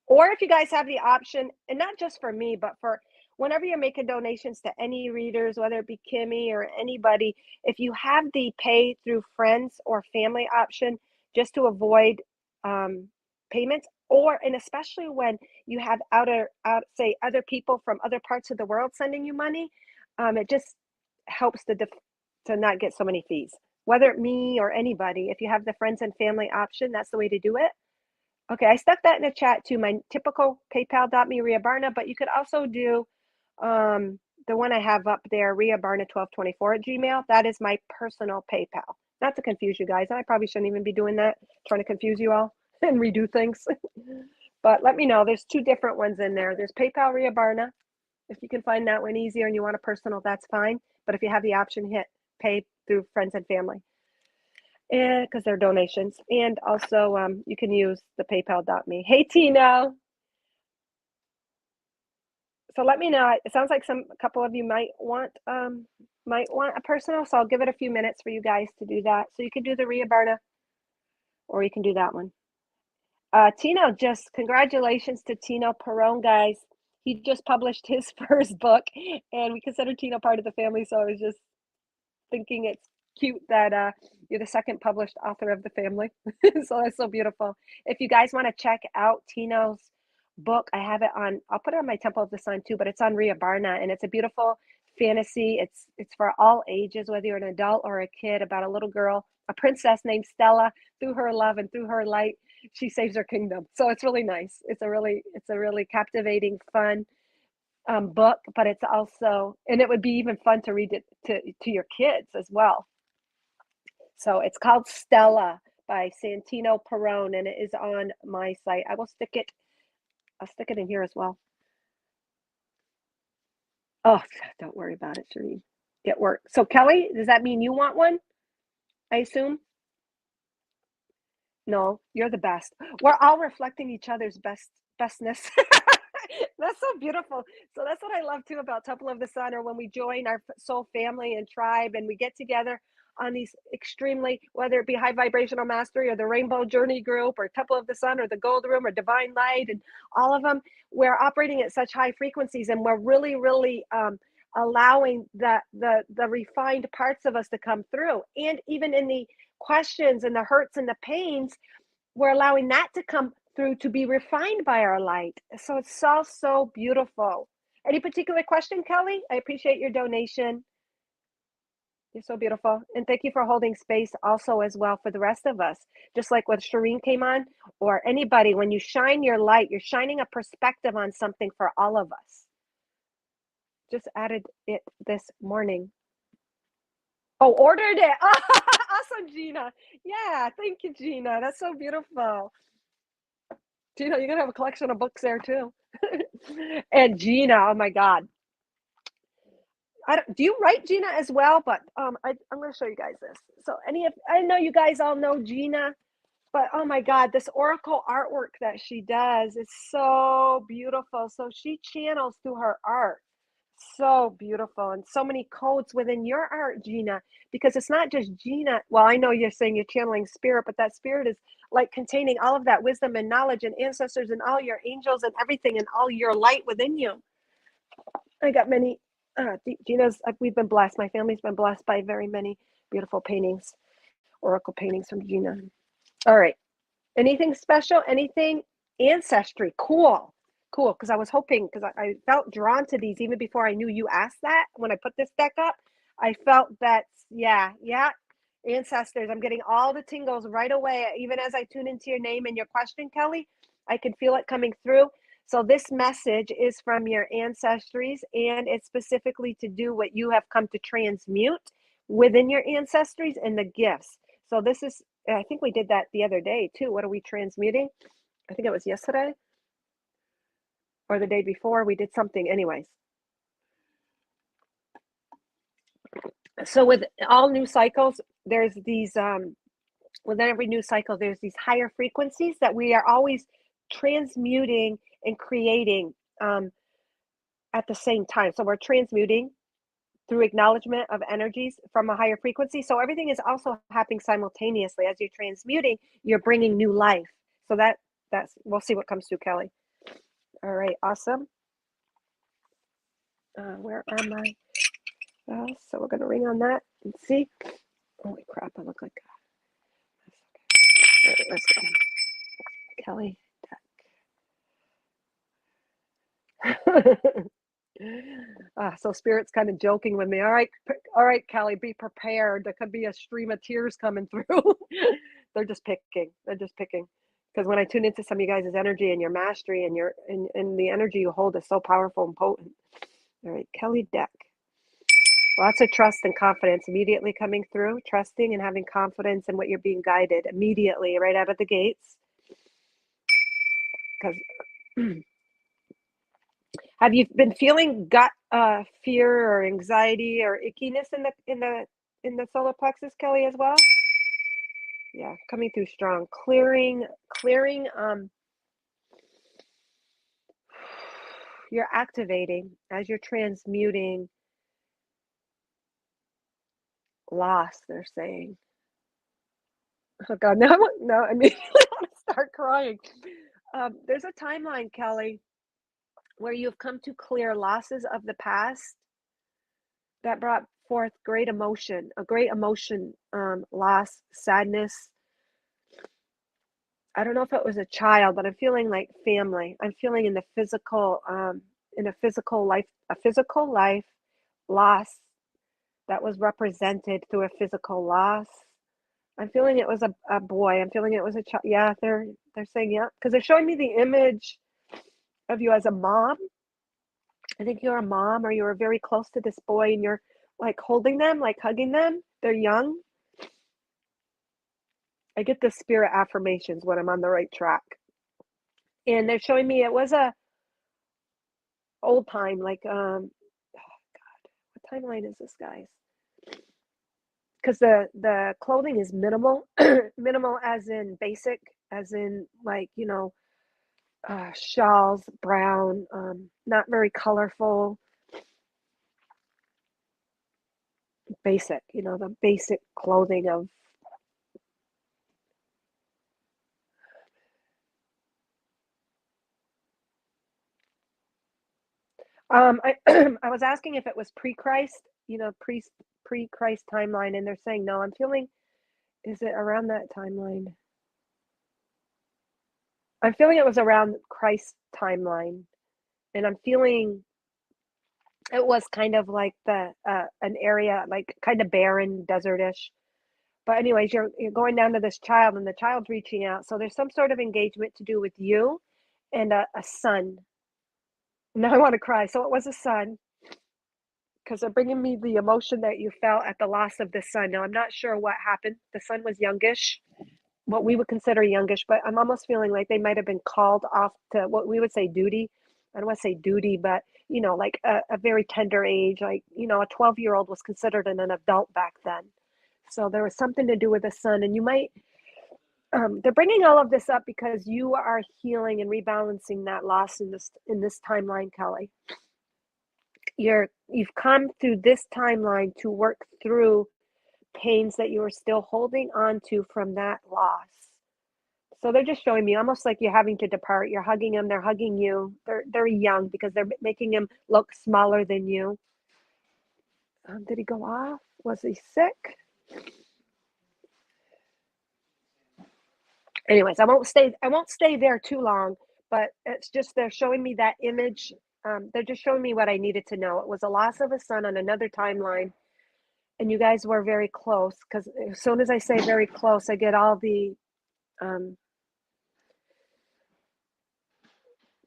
or if you guys have the option, and not just for me, but for whenever you're making donations to any readers, whether it be Kimmy or anybody, if you have the pay through friends or family option, just to avoid payments, or and especially when you have say other people from other parts of the world sending you money, it just helps to not get so many fees. Whether it me or anybody, if you have the friends and family option, that's the way to do it. Okay, I stuck that in the chat too, my typical PayPal.me Ria Barna, but you could also do the one I have up there, Ria Barna 1224 at Gmail. That is my personal PayPal. Not to confuse you guys. I probably shouldn't even be doing that, trying to confuse you all and redo things. But let me know. There's two different ones in there. There's PayPal Ria Barna. If you can find that one easier and you want a personal, that's fine. But if you have the option, hit pay through friends and family. And because they're donations. And also you can use the PayPal.me. Hey Tina. So let me know. It sounds like a couple of you might want a personal. So I'll give it a few minutes for you guys to do that. So you can do the Ria Barna or you can do that one. Tino, just congratulations to Tino Perone, guys. He just published his first book, and we consider Tino part of the family. So I was just thinking it's cute that you're the second published author of the family. So that's so beautiful. If you guys want to check out Tino's book, I have it on, I'll put it on my Temple of the Sun too, but it's on Ria Barna, and it's a beautiful fantasy. It's for all ages, whether you're an adult or a kid, about a little girl, a princess named Stella. Through her love and through her light, she saves her kingdom. So it's really nice. It's a really captivating, fun book, but it's also, and it would be even fun to read it to your kids as well. So it's called Stella by Santino Perone, and it is on my site. I'll stick it in here as well. Oh, don't worry about it, Shereen. Get work. So Kelly, does that mean you want one? I assume? No, you're the best. We're all reflecting each other's bestness. That's so beautiful. So that's what I love too about Temple of the Sun, or when we join our soul family and tribe and we get together on these extremely, whether it be high vibrational mastery or the Rainbow Journey group or Temple of the Sun or the Gold Room or Divine Light and all of them, we're operating at such high frequencies, and we're really, really allowing the refined parts of us to come through. And even in the questions and the hurts and the pains, we're allowing that to come through to be refined by our light. So it's so beautiful. Any particular question, Kelly? I appreciate your donation. You're so beautiful. And thank you for holding space also as well for the rest of us. Just like when Shireen came on, or anybody, when you shine your light, you're shining a perspective on something for all of us. Just added it this morning. Oh, ordered it. Awesome, Gina. Yeah, thank you, Gina. That's so beautiful. Gina, you're gonna have a collection of books there too. And Gina, oh my God. Do you write Gina as well? But I'm gonna show you guys this. So I know you guys all know Gina, but oh my God, this oracle artwork that she does is so beautiful. So she channels through her art. So beautiful and so many codes within your art, Gina, because it's not just Gina. Well, I know you're saying you're channeling spirit, but that spirit is like containing all of that wisdom and knowledge and ancestors and all your angels and everything and all your light within you. I got many, Gina's, we've been blessed. My family's been blessed by very many beautiful paintings, oracle paintings from Gina. All right. Anything special? Anything ancestry? Cool. Cool. Because I was hoping, because I felt drawn to these even before I knew you asked that. When I put this deck up, I felt that, yeah, ancestors. I'm getting all the tingles right away. Even as I tune into your name and your question, Kelly, I can feel it coming through. So this message is from your ancestries, and it's specifically to do what you have come to transmute within your ancestries and the gifts. So this is, I think we did that the other day too. What are we transmuting? I think it was yesterday or the day before. We did something anyways. So with all new cycles, there's these, with every new cycle, there's these higher frequencies that we are always transmuting and creating at the same time. So we're transmuting through acknowledgement of energies from a higher frequency. So everything is also happening simultaneously. As you're transmuting, you're bringing new life. So that's, we'll see what comes through, Kelly. All right, awesome. Where are my, so we're going to ring on that and see. Holy crap, I look like, all right, let's go. Kelly deck. So spirit's kind of joking with me. All right, Kelly, be prepared. There could be a stream of tears coming through. They're just picking. Because when I tune into some of you guys' energy and your mastery and your and the energy you hold is so powerful and potent. All right, Kelly deck. Lots of trust and confidence immediately coming through. Trusting and having confidence in what you're being guided immediately right out of the gates. Because have you been feeling gut fear or anxiety or ickiness in the solar plexus, Kelly, as well? Yeah, coming through strong. Clearing, you're activating as you're transmuting loss, they're saying. Oh God, no, I mean, I want to start crying. There's a timeline, Kelly, where you've come to clear losses of the past that brought forth great emotion, loss, sadness. I don't know if it was a child, but I'm feeling like family. I'm feeling in a physical life loss that was represented through a physical loss. I'm feeling it was a boy. I'm feeling it was a child. Yeah, they're saying yeah, because they're showing me the image of you as a mom. I think you're a mom, or you were very close to this boy, and you're like holding them, like hugging them. They're young. I get the spirit affirmations when I'm on the right track. And they're showing me it was a old time, like oh God, what timeline is this, guys? Because the clothing is minimal, minimal as in basic, as in like, shawls, brown, not very colorful, basic, the basic clothing of I I was asking if it was pre-Christ, pre-Christ timeline, and they're saying no. I'm feeling, is it around that timeline? I'm feeling it was around Christ timeline, and I'm feeling it was kind of like an area like kind of barren, desertish. But anyways, you're going down to this child, and the child's reaching out. So there's some sort of engagement to do with you and a son. Now I want to cry. So it was a son, because they're bringing me the emotion that you felt at the loss of the son. Now I'm not sure what happened. The son was youngish, what we would consider youngish, but I'm almost feeling like they might have been called off to what we would say duty. I don't want to say duty, but like a very tender age, like a 12-year-old was considered an adult back then. So there was something to do with the son, and you might. They're bringing all of this up because you are healing and rebalancing that loss in this timeline, Kelly. you've come through this timeline to work through pains that you are still holding on to from that loss. So they're just showing me almost like you're having to depart. You're hugging them, they're hugging you. They're young because they're making him look smaller than you. Did he go off? Was he sick? Anyways, I won't stay there too long, but it's just they're showing me that image. They're just showing me what I needed to know. It was a loss of a son on another timeline, and you guys were very close because as soon as I say very close, I get all um,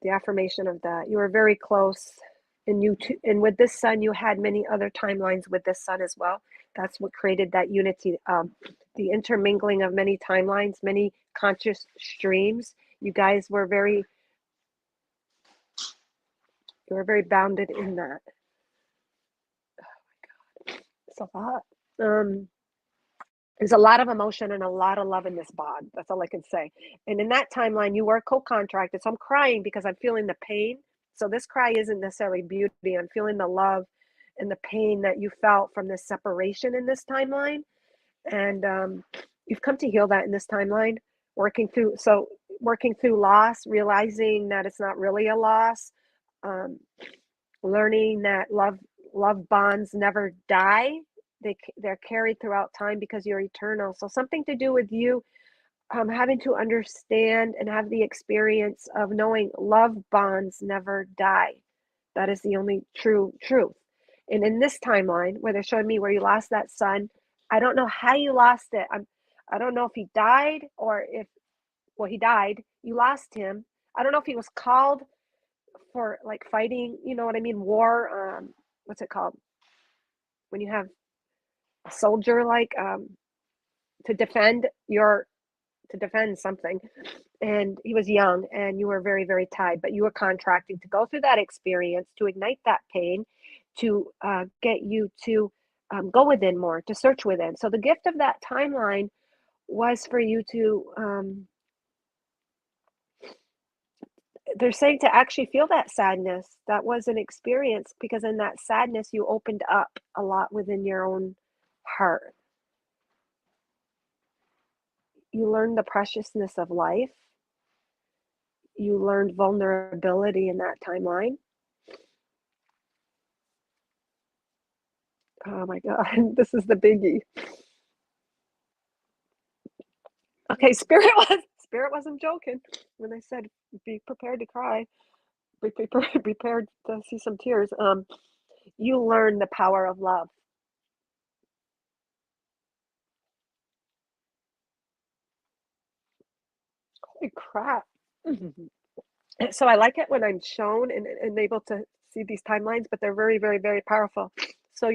the affirmation of that. You were very close, and you too, and with this son, you had many other timelines with this son as well. That's what created that unity, the intermingling of many timelines, many conscious streams. You guys were very bounded in that. It's a lot. Um, there's a lot of emotion and a lot of love in this bond. That's all I can say. And in that timeline, you were co-contracted. So I'm crying because I'm feeling the pain. So this cry isn't necessarily beauty. I'm feeling the love and the pain that you felt from this separation in this timeline. And you've come to heal that in this timeline, working through loss, realizing that it's not really a loss, um, learning that love bonds never die. They're carried throughout time because you're eternal. So something to do with you having to understand and have the experience of knowing love bonds never die. That is the only true truth. And in this timeline where they're showing me where you lost that son, I don't know how you lost it. I don't know if he died or if, well, he died. You lost him. I don't know if he was called for like fighting, you know what I mean? War. What's it called? When you have a soldier like to defend your to defend something, and he was young and you were very very tied, but you were contracting to go through that experience to ignite that pain, to get you to go within more, to search within. So the gift of that timeline was for you to they're saying to actually feel that sadness. That was an experience because in that sadness you opened up a lot within your own heart. You learned the preciousness of life. You learned vulnerability in that timeline. Oh my God, this is the biggie. Okay, Spirit wasn't joking when they said be prepared to cry, be prepared to see some tears. You learn the power of love. Holy crap! So I like it when I'm shown and able to see these timelines, but they're very, very, very powerful. So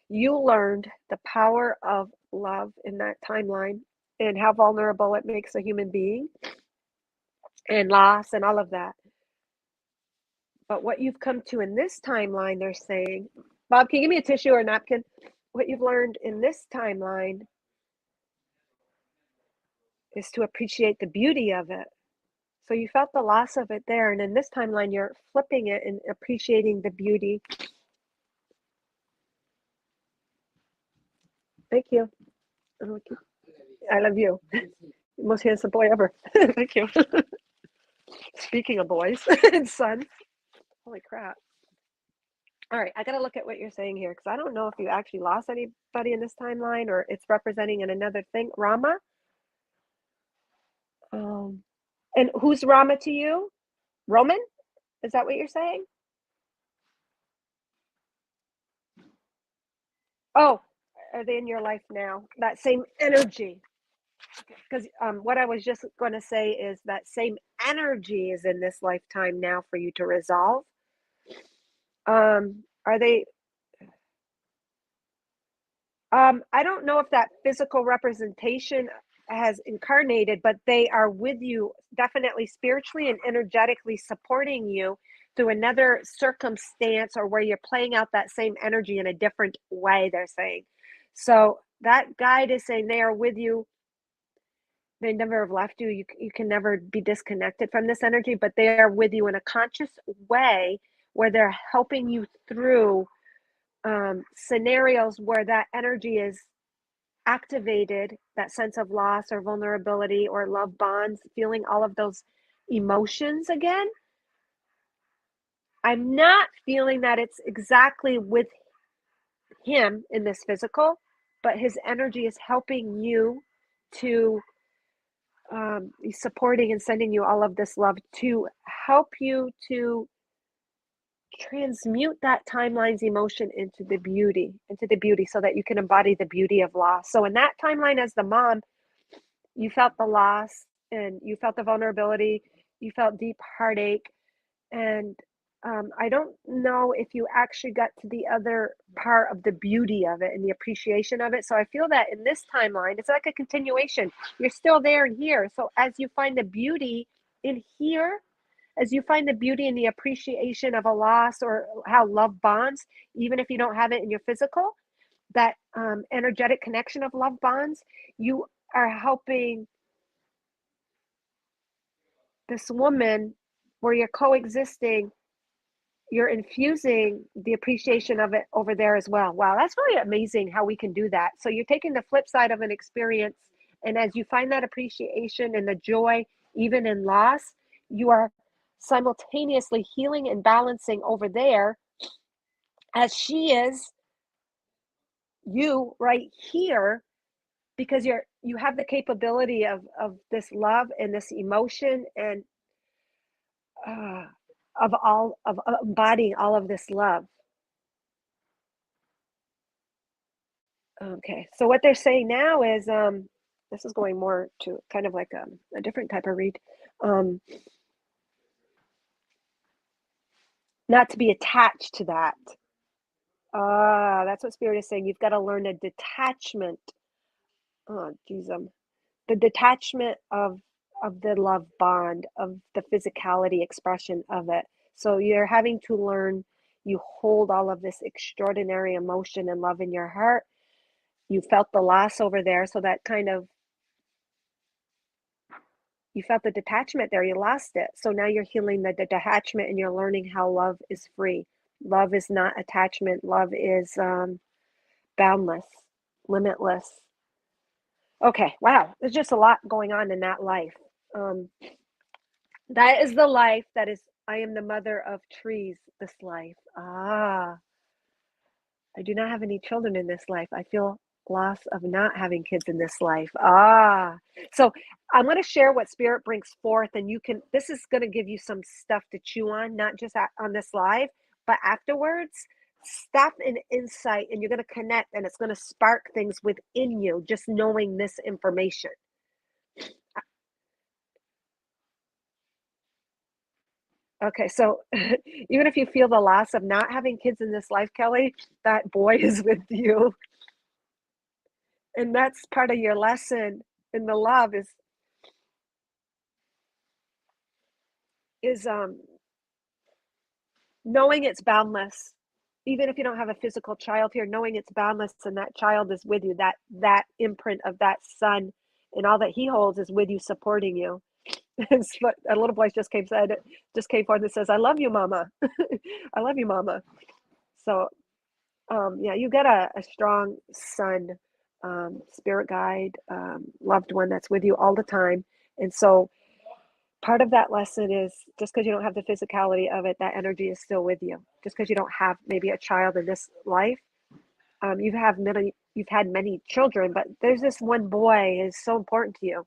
you learned the power of love in that timeline and how vulnerable it makes a human being and loss and all of that. But what you've come to in this timeline, they're saying, Bob, can you give me a tissue or a napkin? What you've learned in this timeline is to appreciate the beauty of it. So you felt the loss of it there. And in this timeline, you're flipping it and appreciating the beauty. Thank you. I love you. Most handsome boy ever. Thank you. Speaking of boys and sons, holy crap. All right, I got to look at what you're saying here because I don't know if you actually lost anybody in this timeline or it's representing in another thing. Rama? Um, and who's Rama to you? Roman? Is that what you're saying? Oh, are they in your life now? That same energy. Because what I was just going to say is that same energy is in this lifetime now for you to resolve. Are they I don't know if that physical representation has incarnated, but they are with you definitely spiritually and energetically supporting you through another circumstance or where you're playing out that same energy in a different way, they're saying. So that guide is saying they are with you. They never have left you. You can never be disconnected from this energy, but they are with you in a conscious way where they're helping you through scenarios where that energy is activated, that sense of loss or vulnerability or love bonds, feeling all of those emotions again. I'm not feeling that it's exactly with him in this physical, but his energy is helping you to he's supporting and sending you all of this love to help you to transmute that timeline's emotion into the beauty so that you can embody the beauty of loss. So in that timeline as the mom, you felt the loss and you felt the vulnerability, you felt deep heartache, and I don't know if you actually got to the other part of the beauty of it and the appreciation of it. So I feel that in this timeline, it's like a continuation. You're still there and here. So as you find the beauty in here, as you find the beauty in the appreciation of a loss or how love bonds, even if you don't have it in your physical, that energetic connection of love bonds, you are helping this woman where you're coexisting, you're infusing the appreciation of it over there as well. Wow, that's really amazing how we can do that. So you're taking the flip side of an experience, and as you find that appreciation and the joy, even in loss, you are simultaneously healing and balancing over there as she is you right here because you have the capability of this love and this emotion and uh, of all of embodying all of this love. Okay, so what they're saying now is, this is going more to kind of like a different type of read, um, not to be attached to that. Ah, that's what Spirit is saying. You've got to learn a detachment. Oh, geez, the detachment of the love bond, of the physicality expression of it. So you're having to learn. You hold all of this extraordinary emotion and love in your heart. You felt the loss over there, so that kind of you felt the detachment there, you lost it. So now you're healing the detachment and you're learning how love is free. Love is not attachment. Love is boundless, limitless. Okay, wow. There's just a lot going on in that life. Um, that is the life that is, I am the mother of trees, this life. Ah, I do not have any children in this life. I feel loss of not having kids in this life. Ah, so I'm going to share what spirit brings forth, and you can. This is going to give you some stuff to chew on, not just on this live, but afterwards. Stuff and insight, and you're going to connect, and it's going to spark things within you just knowing this information. Okay, so even if you feel the loss of not having kids in this life, Kelly, that boy is with you. And that's part of your lesson in the love is knowing it's boundless. Even if you don't have a physical child here, knowing it's boundless and that child is with you, that imprint of that son and all that he holds is with you, supporting you. It's what a little voice just came forward and says, "I love you, mama. I love you, mama." So yeah, you get a strong son, spirit guide, loved one that's with you all the time. And so part of that lesson is just because you don't have the physicality of it, that energy is still with you. Just because you don't have maybe a child in this life, you've had many children, but there's this one boy is so important to you.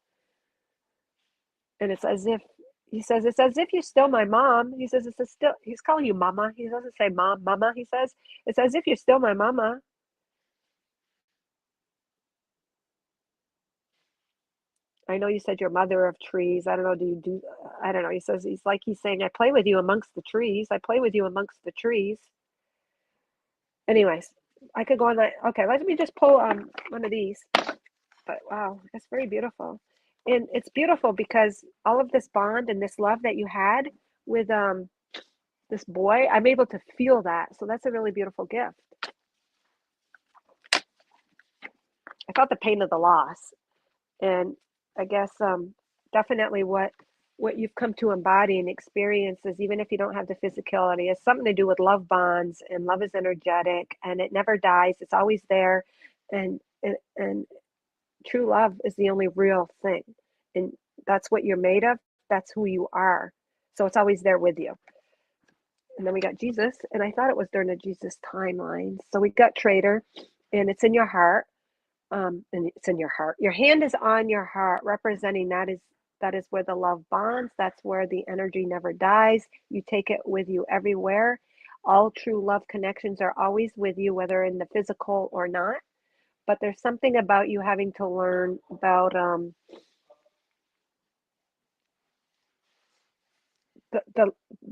And it's as if he says, it's as if you're still my mom. He says, he's calling you mama. He doesn't say mom, mama. He says, it's as if you're still my mama. I know you said you're mother of trees. I don't know. I don't know. He says, he's saying, I play with you amongst the trees. I play with you amongst the trees. Anyways, I could go on that. Okay, let me just pull one of these. But wow, that's very beautiful. And it's beautiful because all of this bond and this love that you had with this boy, I'm able to feel that. So that's a really beautiful gift. I felt the pain of the loss. And I guess definitely what what you've come to embody and experiences, even if you don't have the physicality, has something to do with love bonds, and love is energetic and it never dies. It's always there. And true love is the only real thing. And that's what you're made of. That's who you are. So it's always there with you. And then we got Jesus, and I thought it was during the Jesus timeline. So we got Traitor, and it's in your heart. And it's in your heart. Your hand is on your heart, representing that is where the love bonds. That's where the energy never dies. You take it with you everywhere. All true love connections are always with you, whether in the physical or not. But there's something about you having to learn about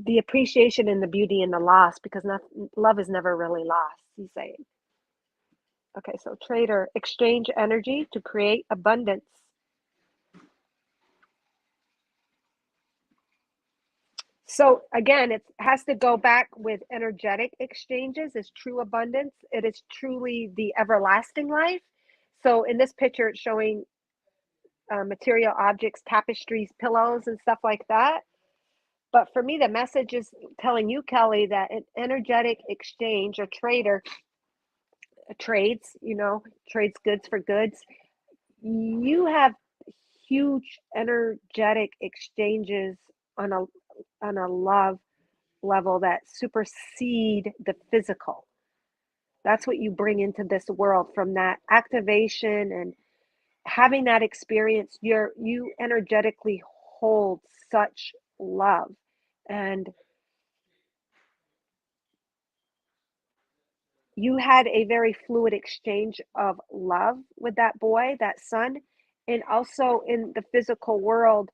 the appreciation and the beauty and the loss, because love is never really lost. He's saying. Okay, so Traitor, exchange energy to create abundance. So again, it has to go back with energetic exchanges is true abundance. It is truly the everlasting life. So in this picture, it's showing material objects, tapestries, pillows, and stuff like that. But for me, the message is telling you, Kelly, that an energetic exchange or trader trades, trades goods for goods. You have huge energetic exchanges on a love level that supersede the physical. That's what you bring into this world from that activation and having that experience. You energetically hold such love, and you had a very fluid exchange of love with that boy, that son, and also in the physical world,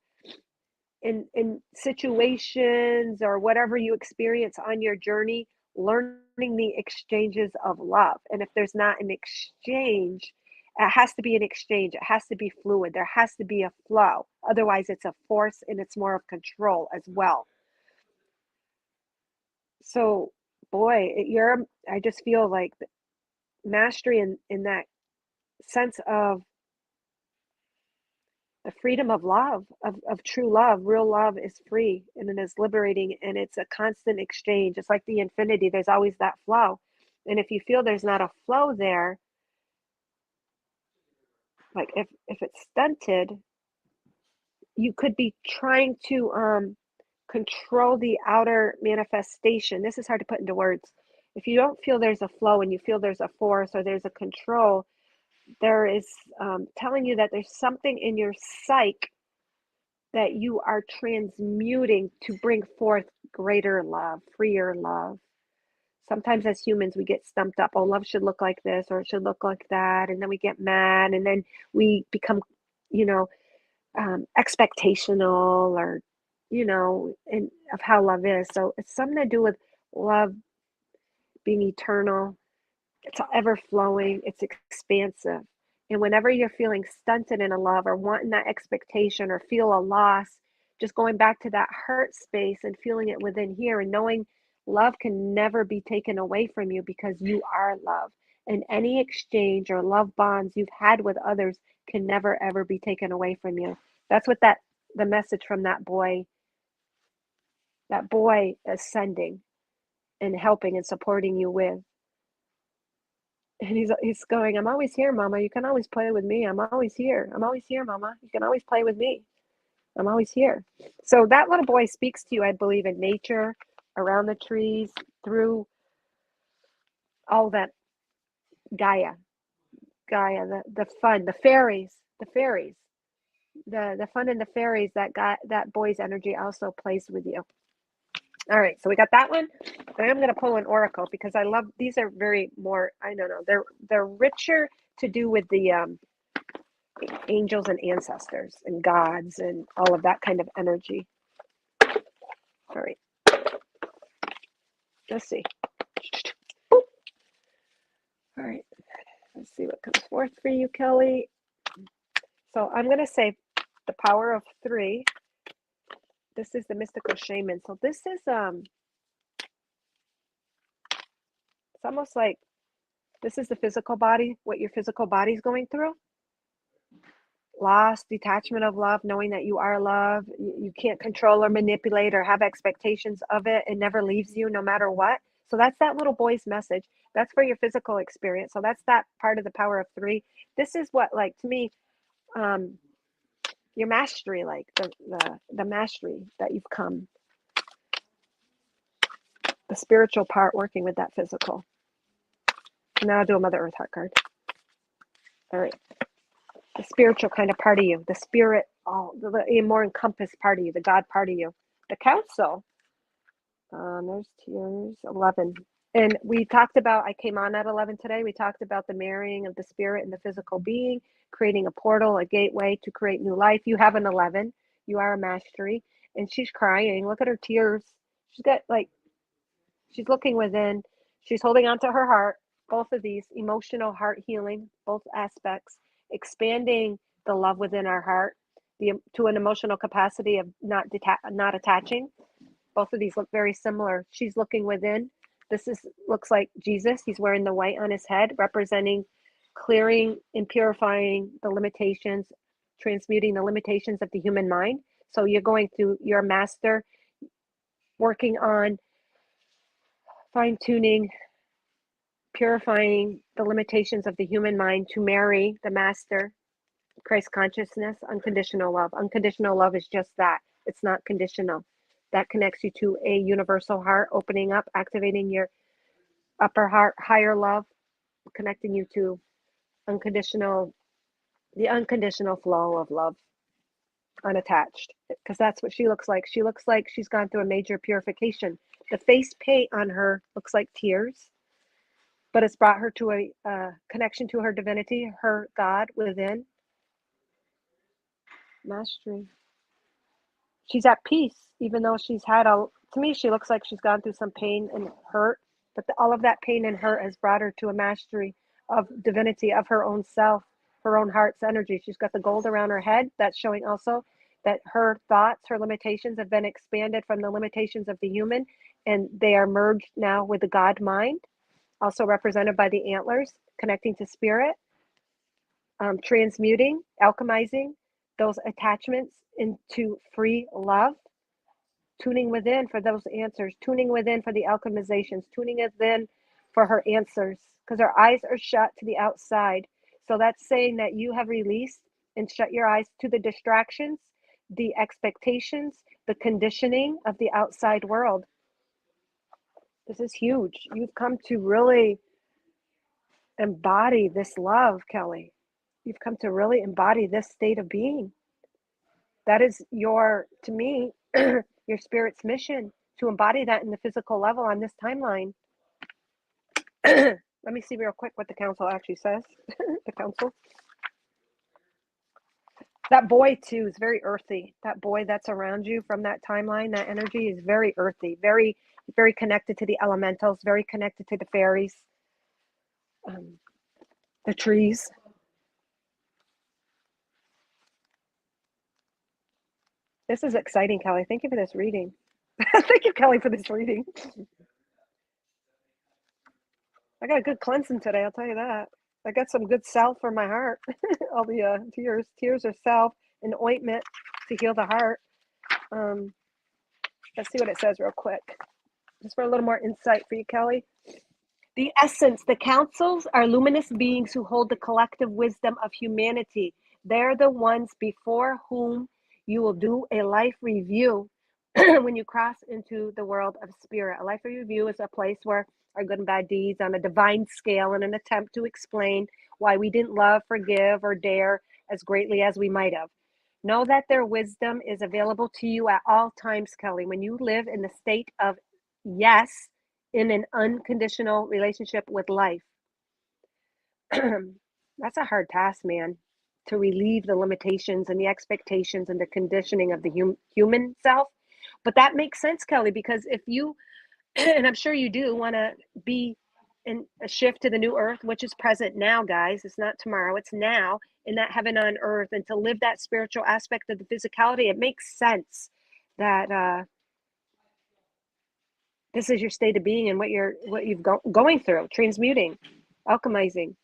in situations or whatever you experience on your journey, learning the exchanges of love. And if there's not an exchange, it has to be an exchange. It has to be fluid. There has to be a flow. Otherwise, it's a force and it's more of control as well. So, boy, I just feel like mastery in that sense of the freedom of love, of true love. Real love is free and it is liberating, and it's a constant exchange. It's like the infinity, there's always that flow. And if you feel there's not a flow there, like if it's stunted, you could be trying to control the outer manifestation. This is hard to put into words. If you don't feel there's a flow and you feel there's a force or there's a control, there is telling you that there's something in your psyche that you are transmuting to bring forth greater love, freer love. Sometimes as humans, we get stumped up. Oh, love should look like this or it should look like that. And then we get mad and then we become, you know, expectational or, and of how love is. So it's something to do with love being eternal. It's ever flowing, it's expansive. And whenever you're feeling stunted in a love or wanting that expectation or feel a loss, just going back to that hurt space and feeling it within here and knowing love can never be taken away from you because you are love. And any exchange or love bonds you've had with others can never ever be taken away from you. That's what the message from that boy is sending and helping and supporting you with. And he's going, I'm always here, Mama. You can always play with me. I'm always here. I'm always here, Mama. You can always play with me. I'm always here. So that little boy speaks to you, I believe, in nature, around the trees, through all that Gaia, the fun, the fun and the fairies. That boy's energy also plays with you. All right, so we got that one. And I'm going to pull an oracle because I love these. Are very more, I don't know, they're richer to do with the angels and ancestors and gods and all of that kind of energy. All right, let's see. All right, let's see what comes forth for you, Kelly. So I'm going to say the power of 3. This is the mystical shaman. So this is it's almost like this is the physical body, what your physical body's going through. loss, detachment of love, knowing that you are love. You can't control or manipulate or have expectations of it. It never leaves you no matter what. So that's that little boy's message. That's for your physical experience. So that's that part of the power of three. This is what, like, to me, um, your mastery, like the mastery that you've come, the spiritual part working with that physical. And now I'll do a Mother Earth heart card. All right. The spiritual kind of part of you, the spirit, the more encompassed part of you, the God part of you. The council, there's tears, 11. And we talked about, I came on at 11 today. We talked about the marrying of the spirit and the physical being, creating a portal, a gateway to create new life. You have an 11. You are a mastery. And she's crying. Look at her tears. She's got, like, she's looking within. She's holding on to her heart. Both of these, emotional heart healing, both aspects, expanding the love within our heart, to an emotional capacity of not attaching. Both of these look very similar. She's looking within. Looks like Jesus. He's wearing the white on his head, representing clearing and purifying the limitations, transmuting the limitations of the human mind. So you're going through your master, working on fine-tuning, purifying the limitations of the human mind to marry the master, Christ consciousness, unconditional love. Unconditional love is just that. It's not conditional. That connects you to a universal heart, opening up, activating your upper heart, higher love, connecting you to the unconditional flow of love, unattached. Because that's what she looks like. She looks like she's gone through a major purification. The face paint on her looks like tears, but it's brought her to a connection to her divinity, her God within. Mastery. She's at peace, even though she's had to me, she looks like she's gone through some pain and hurt, but all of that pain and hurt has brought her to a mastery of divinity, of her own self, her own heart's energy. She's got the gold around her head. That's showing also that her thoughts, her limitations have been expanded from the limitations of the human, and they are merged now with the God mind, also represented by the antlers, connecting to spirit, transmuting, alchemizing those attachments into free love, tuning within for those answers, tuning within for the alchemizations, tuning within for her answers, because her eyes are shut to the outside. So that's saying that you have released and shut your eyes to the distractions, the expectations, the conditioning of the outside world. This is huge. You've come to really embody this love, Kelly. You've come to really embody this state of being. That is to me, your spirit's mission, to embody that in the physical level on this timeline. Let me see real quick what the council actually says. The council. That boy too is very earthy. That boy that's around you from that timeline, that energy is very earthy, very, very connected to the elementals, very connected to the fairies, the trees. This is exciting, Kelly. Thank you for this reading. Thank you, Kelly, for this reading. I got a good cleansing today, I'll tell you that. I got some good salve for my heart. All the tears are salve and ointment to heal the heart. Let's see what it says real quick. Just for a little more insight for you, Kelly. The essence, the councils are luminous beings who hold the collective wisdom of humanity. They're the ones before whom you will do a life review when you cross into the world of spirit. A life review is a place where our good and bad deeds on a divine scale in an attempt to explain why we didn't love, forgive, or dare as greatly as we might have. Know that their wisdom is available to you at all times, Kelly. When you live in the state of yes, in an unconditional relationship with life. That's a hard task, man, to relieve the limitations and the expectations and the conditioning of the human self. But that makes sense, Kelly, because if you, and I'm sure you do, want to be in a shift to the new earth, which is present now, guys. It's not tomorrow, it's now, in that heaven on earth, and to live that spiritual aspect of the physicality, it makes sense that this is your state of being and what you've going through, transmuting, alchemizing.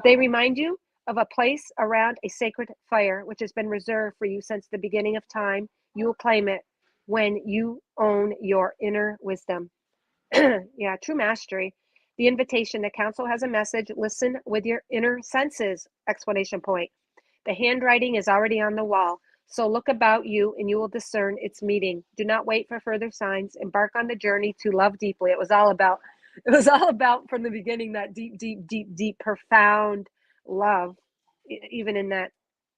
They remind you of a place around a sacred fire, which has been reserved for you since the beginning of time. You will claim it when you own your inner wisdom. Yeah, true mastery. The invitation, the council has a message. Listen with your inner senses! Explanation point. The handwriting is already on the wall. So look about you and you will discern its meaning. Do not wait for further signs. Embark on the journey to love deeply. It was all about from the beginning that deep, deep, deep, deep, profound love, even in that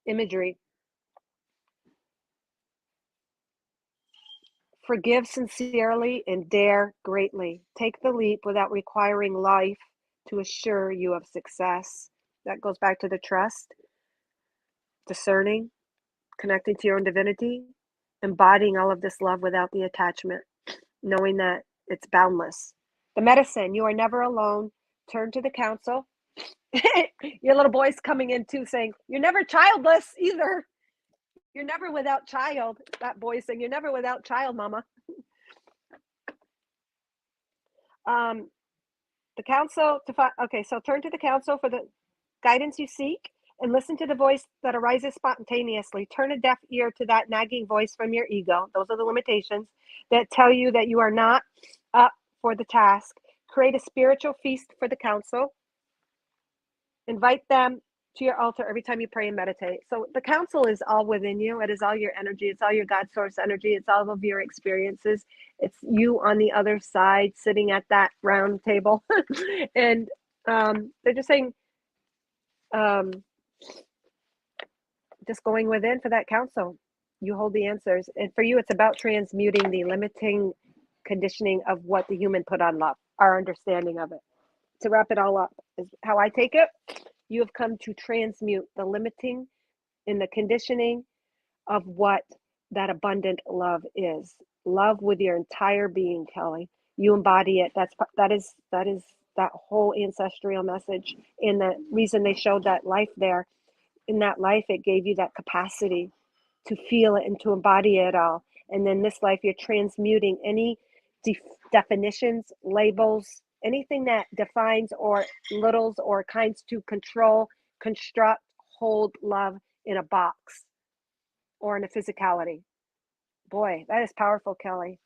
imagery. Forgive sincerely and dare greatly. Take the leap without requiring life to assure you of success. That goes back to the trust, discerning, connecting to your own divinity, embodying all of this love without the attachment, knowing that it's boundless. The medicine, you are never alone. Turn to the council. Your little boy's coming in too, saying, "You're never childless either. You're never without child." That boy saying, "You're never without child, mama." Um, the council to find, okay, so turn to the council for the guidance you seek and listen to the voice that arises spontaneously. Turn a deaf ear to that nagging voice from your ego. Those are the limitations that tell you that you are not up for the task. Create a spiritual feast for the council. Invite them to your altar every time you pray and meditate. So the council is all within you. It is all your energy. It's all your God source energy. It's all of your experiences. It's you on the other side sitting at that round table. And they're just saying, um, just going within for that counsel. You hold the answers. And for you, it's about transmuting the limiting conditioning of what the human put on love, our understanding of it. To wrap it all up, is how I take it. You have come to transmute the limiting in the conditioning of what that abundant love is. Love with your entire being, Kelly. You embody it. That is that whole ancestral message. And the reason they showed that life there, in that life, it gave you that capacity to feel it and to embody it all. And then this life, you're transmuting any definitions, labels, anything that defines or littles or kinds to control, construct, hold love in a box or in a physicality. Boy, that is powerful, Kelly.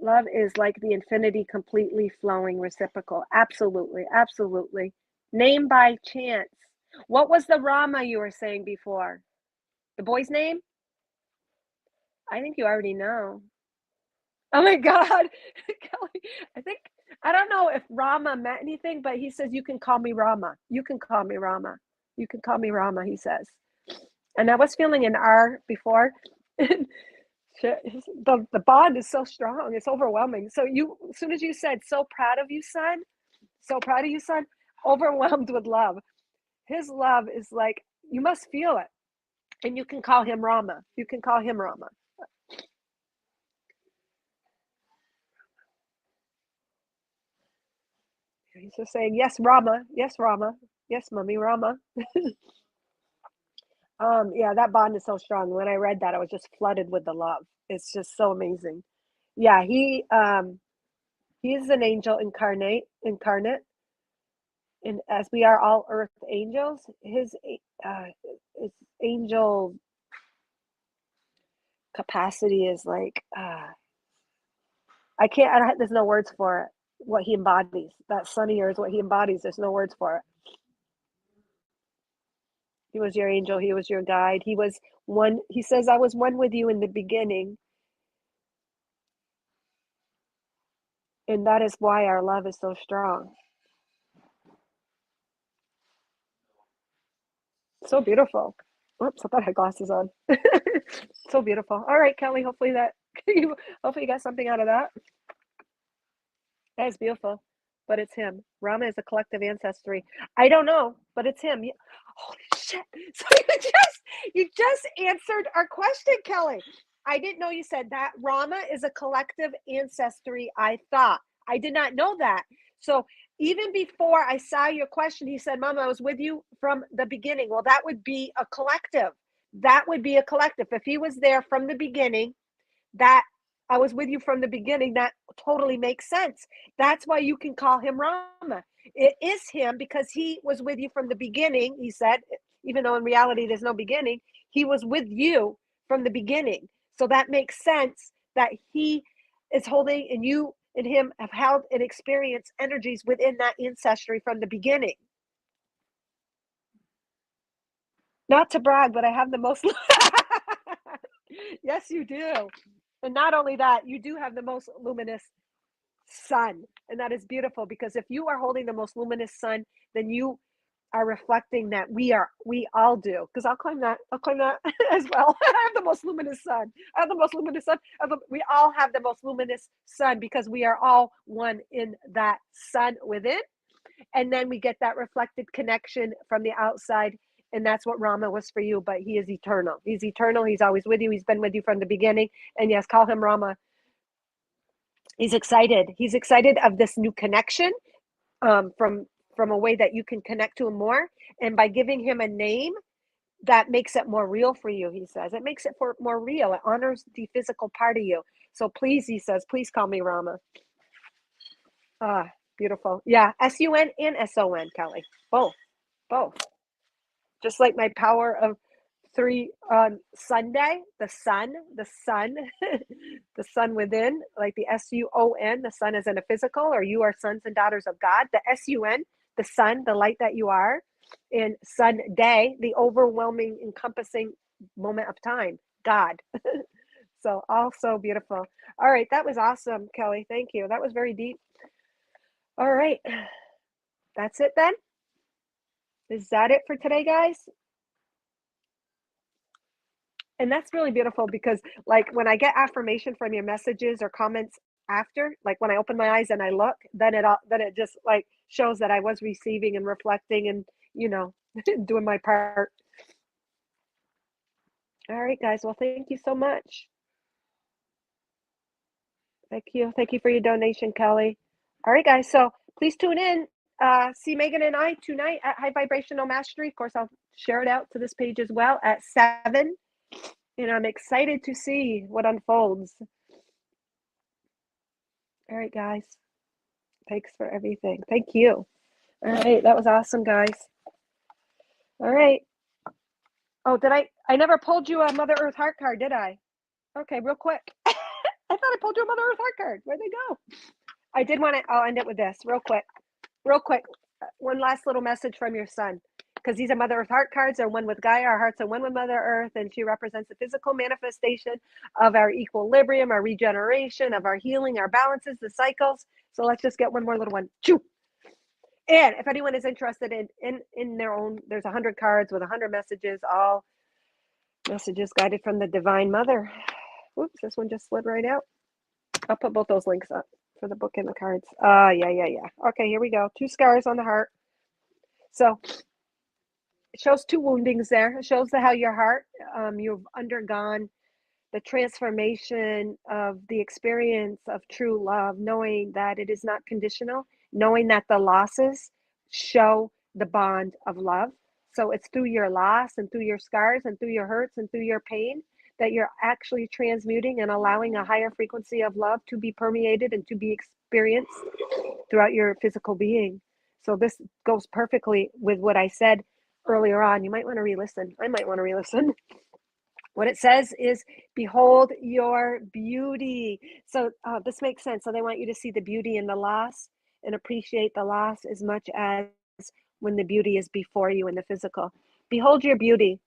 Love is like the infinity, completely flowing, reciprocal. Absolutely, absolutely. Name by chance. What was the Rama you were saying before? The boy's name? I think you already know. Oh my God, Kelly. I think I don't know if Rama meant anything, but he says you can call me Rama. You can call me Rama. You can call me Rama, he says. And I was feeling an R before. The bond is so strong. It's overwhelming. So you, as soon as you said, "So proud of you, son," so proud of you, son, overwhelmed with love. His love is like, you must feel it. And you can call him Rama. You can call him Rama. He's just saying, "Yes, Rama. Yes, Rama. Yes, mommy, Rama." Yeah, that bond is so strong. When I read that, I was just flooded with the love. It's just so amazing. Yeah, he is an angel incarnate, and as we are all earth angels, his angel capacity is like, I can't. There's no words for it. What he embodies, that son of yours, what he embodies. There's no words for it. He was your angel. He was your guide. He was one. He says, "I was one with you in the beginning," and that is why our love is so strong. So beautiful. Oops, I thought I had glasses on. So beautiful. All right, Kelly. Hopefully you got something out of that. That is beautiful. But it's him. Rama is a collective ancestry. I don't know, but it's him. Holy shit. So you just answered our question, Kelly. I didn't know you said that. Rama is a collective ancestry, I thought. I did not know that. So even before I saw your question, he said, "Mama, I was with you from the beginning." Well, that would be a collective. That would be a collective. If he was there from the beginning, that I was with you from the beginning. That totally makes sense. That's why you can call him Rama. It is him because he was with you from the beginning, he said, even though in reality there's no beginning, he was with you from the beginning. So that makes sense that he is holding and you and him have held and experienced energies within that ancestry from the beginning. Not to brag, but I have the most. Yes, you do. And not only that, you do have the most luminous sun. And that is beautiful because if you are holding the most luminous sun, then you are reflecting that we all do. Because I'll claim that as well. I have the most luminous sun. I have the most luminous sun. We all have the most luminous sun because we are all one in that sun within. And then we get that reflected connection from the outside. And that's what Rama was for you, but he is eternal. He's eternal. He's always with you. He's been with you from the beginning. And yes, call him Rama. He's excited. He's excited of this new connection, from a way that you can connect to him more. And by giving him a name, that makes it more real for you, he says. It makes it more real. It honors the physical part of you. So please, he says, please call me Rama. Ah, beautiful. Yeah, S-U-N and S-O-N, Kelly. Both. Both. Just like my power of three on Sunday, the sun, the sun within, like the S-U-O-N, the sun is in a physical, or you are sons and daughters of God. The S-U-N, the sun, the light that you are, in Sunday, the overwhelming, encompassing moment of time, God. So also beautiful. All right, that was awesome, Kelly. Thank you. That was very deep. All right, that's it then. Is that it for today, guys? And that's really beautiful because, like, when I get affirmation from your messages or comments after, like when I open my eyes and I look, then it just like shows that I was receiving and reflecting and, you know, doing my part. All right, guys. Well, thank you so much. Thank you. Thank you for your donation, Kelly. All right, guys. So please tune in. See Megan and I tonight at High Vibrational Mastery. Of course, I'll share it out to this page as well at 7. And I'm excited to see what unfolds. All right, guys. Thanks for everything. Thank you. All right, that was awesome, guys. All right. Oh, did I never pulled you a Mother Earth heart card, did I? Okay, real quick. I thought I pulled you a Mother Earth heart card. Where'd they go? I did want to, I'll end it with this real quick. Real quick. One last little message from your son. Because these are Mother Earth heart cards are one with Gaia. Our hearts are one with Mother Earth, and she represents the physical manifestation of our equilibrium, our regeneration, of our healing, our balances, the cycles. So let's just get one more little one. Choo! And if anyone is interested in their own, there's 100 cards with 100 messages, all messages guided from the Divine Mother. Oops, this one just slid right out. I'll put both those links up for the book and the cards. Yeah. Okay, here we go. 2 scars on the heart. So it shows 2 woundings there. It shows how your heart, you've undergone the transformation of the experience of true love, knowing that it is not conditional, knowing that the losses show the bond of love. So it's through your loss and through your scars and through your hurts and through your pain that you're actually transmuting and allowing a higher frequency of love to be permeated and to be experienced throughout your physical being. So this goes perfectly with what I said earlier on. You might want to re-listen. I might want to re-listen. What it says is, behold your beauty. So this makes sense. So they want you to see the beauty in the loss and appreciate the loss as much as when the beauty is before you in the physical. Behold your beauty.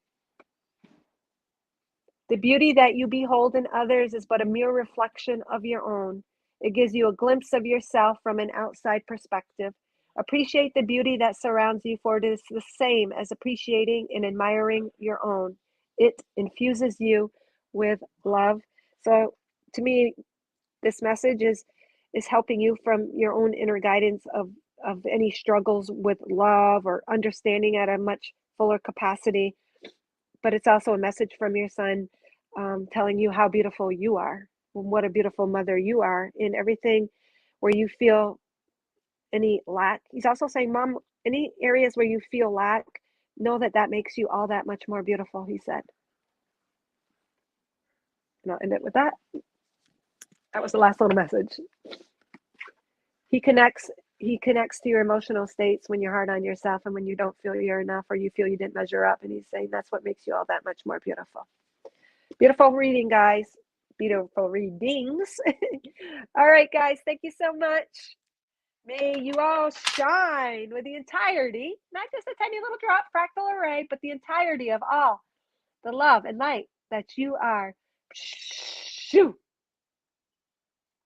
The beauty that you behold in others is but a mere reflection of your own. It gives you a glimpse of yourself from an outside perspective. Appreciate the beauty that surrounds you, for it is the same as appreciating and admiring your own. It infuses you with love. So to me, this message is helping you from your own inner guidance of any struggles with love or understanding at a much fuller capacity. But it's also a message from your son, telling you how beautiful you are, and what a beautiful mother you are in everything where you feel any lack. He's also saying, Mom, any areas where you feel lack, know that that makes you all that much more beautiful, he said. And I'll end it with that. That was the last little message. He connects he connects to your emotional states when you're hard on yourself and when you don't feel you're enough or you feel you didn't measure up. And he's saying that's what makes you all that much more beautiful. Beautiful reading, guys. Beautiful readings. All right, guys. Thank you so much. May you all shine with the entirety, not just a tiny little drop fractal array, but the entirety of all the love and light that you are. Shoo!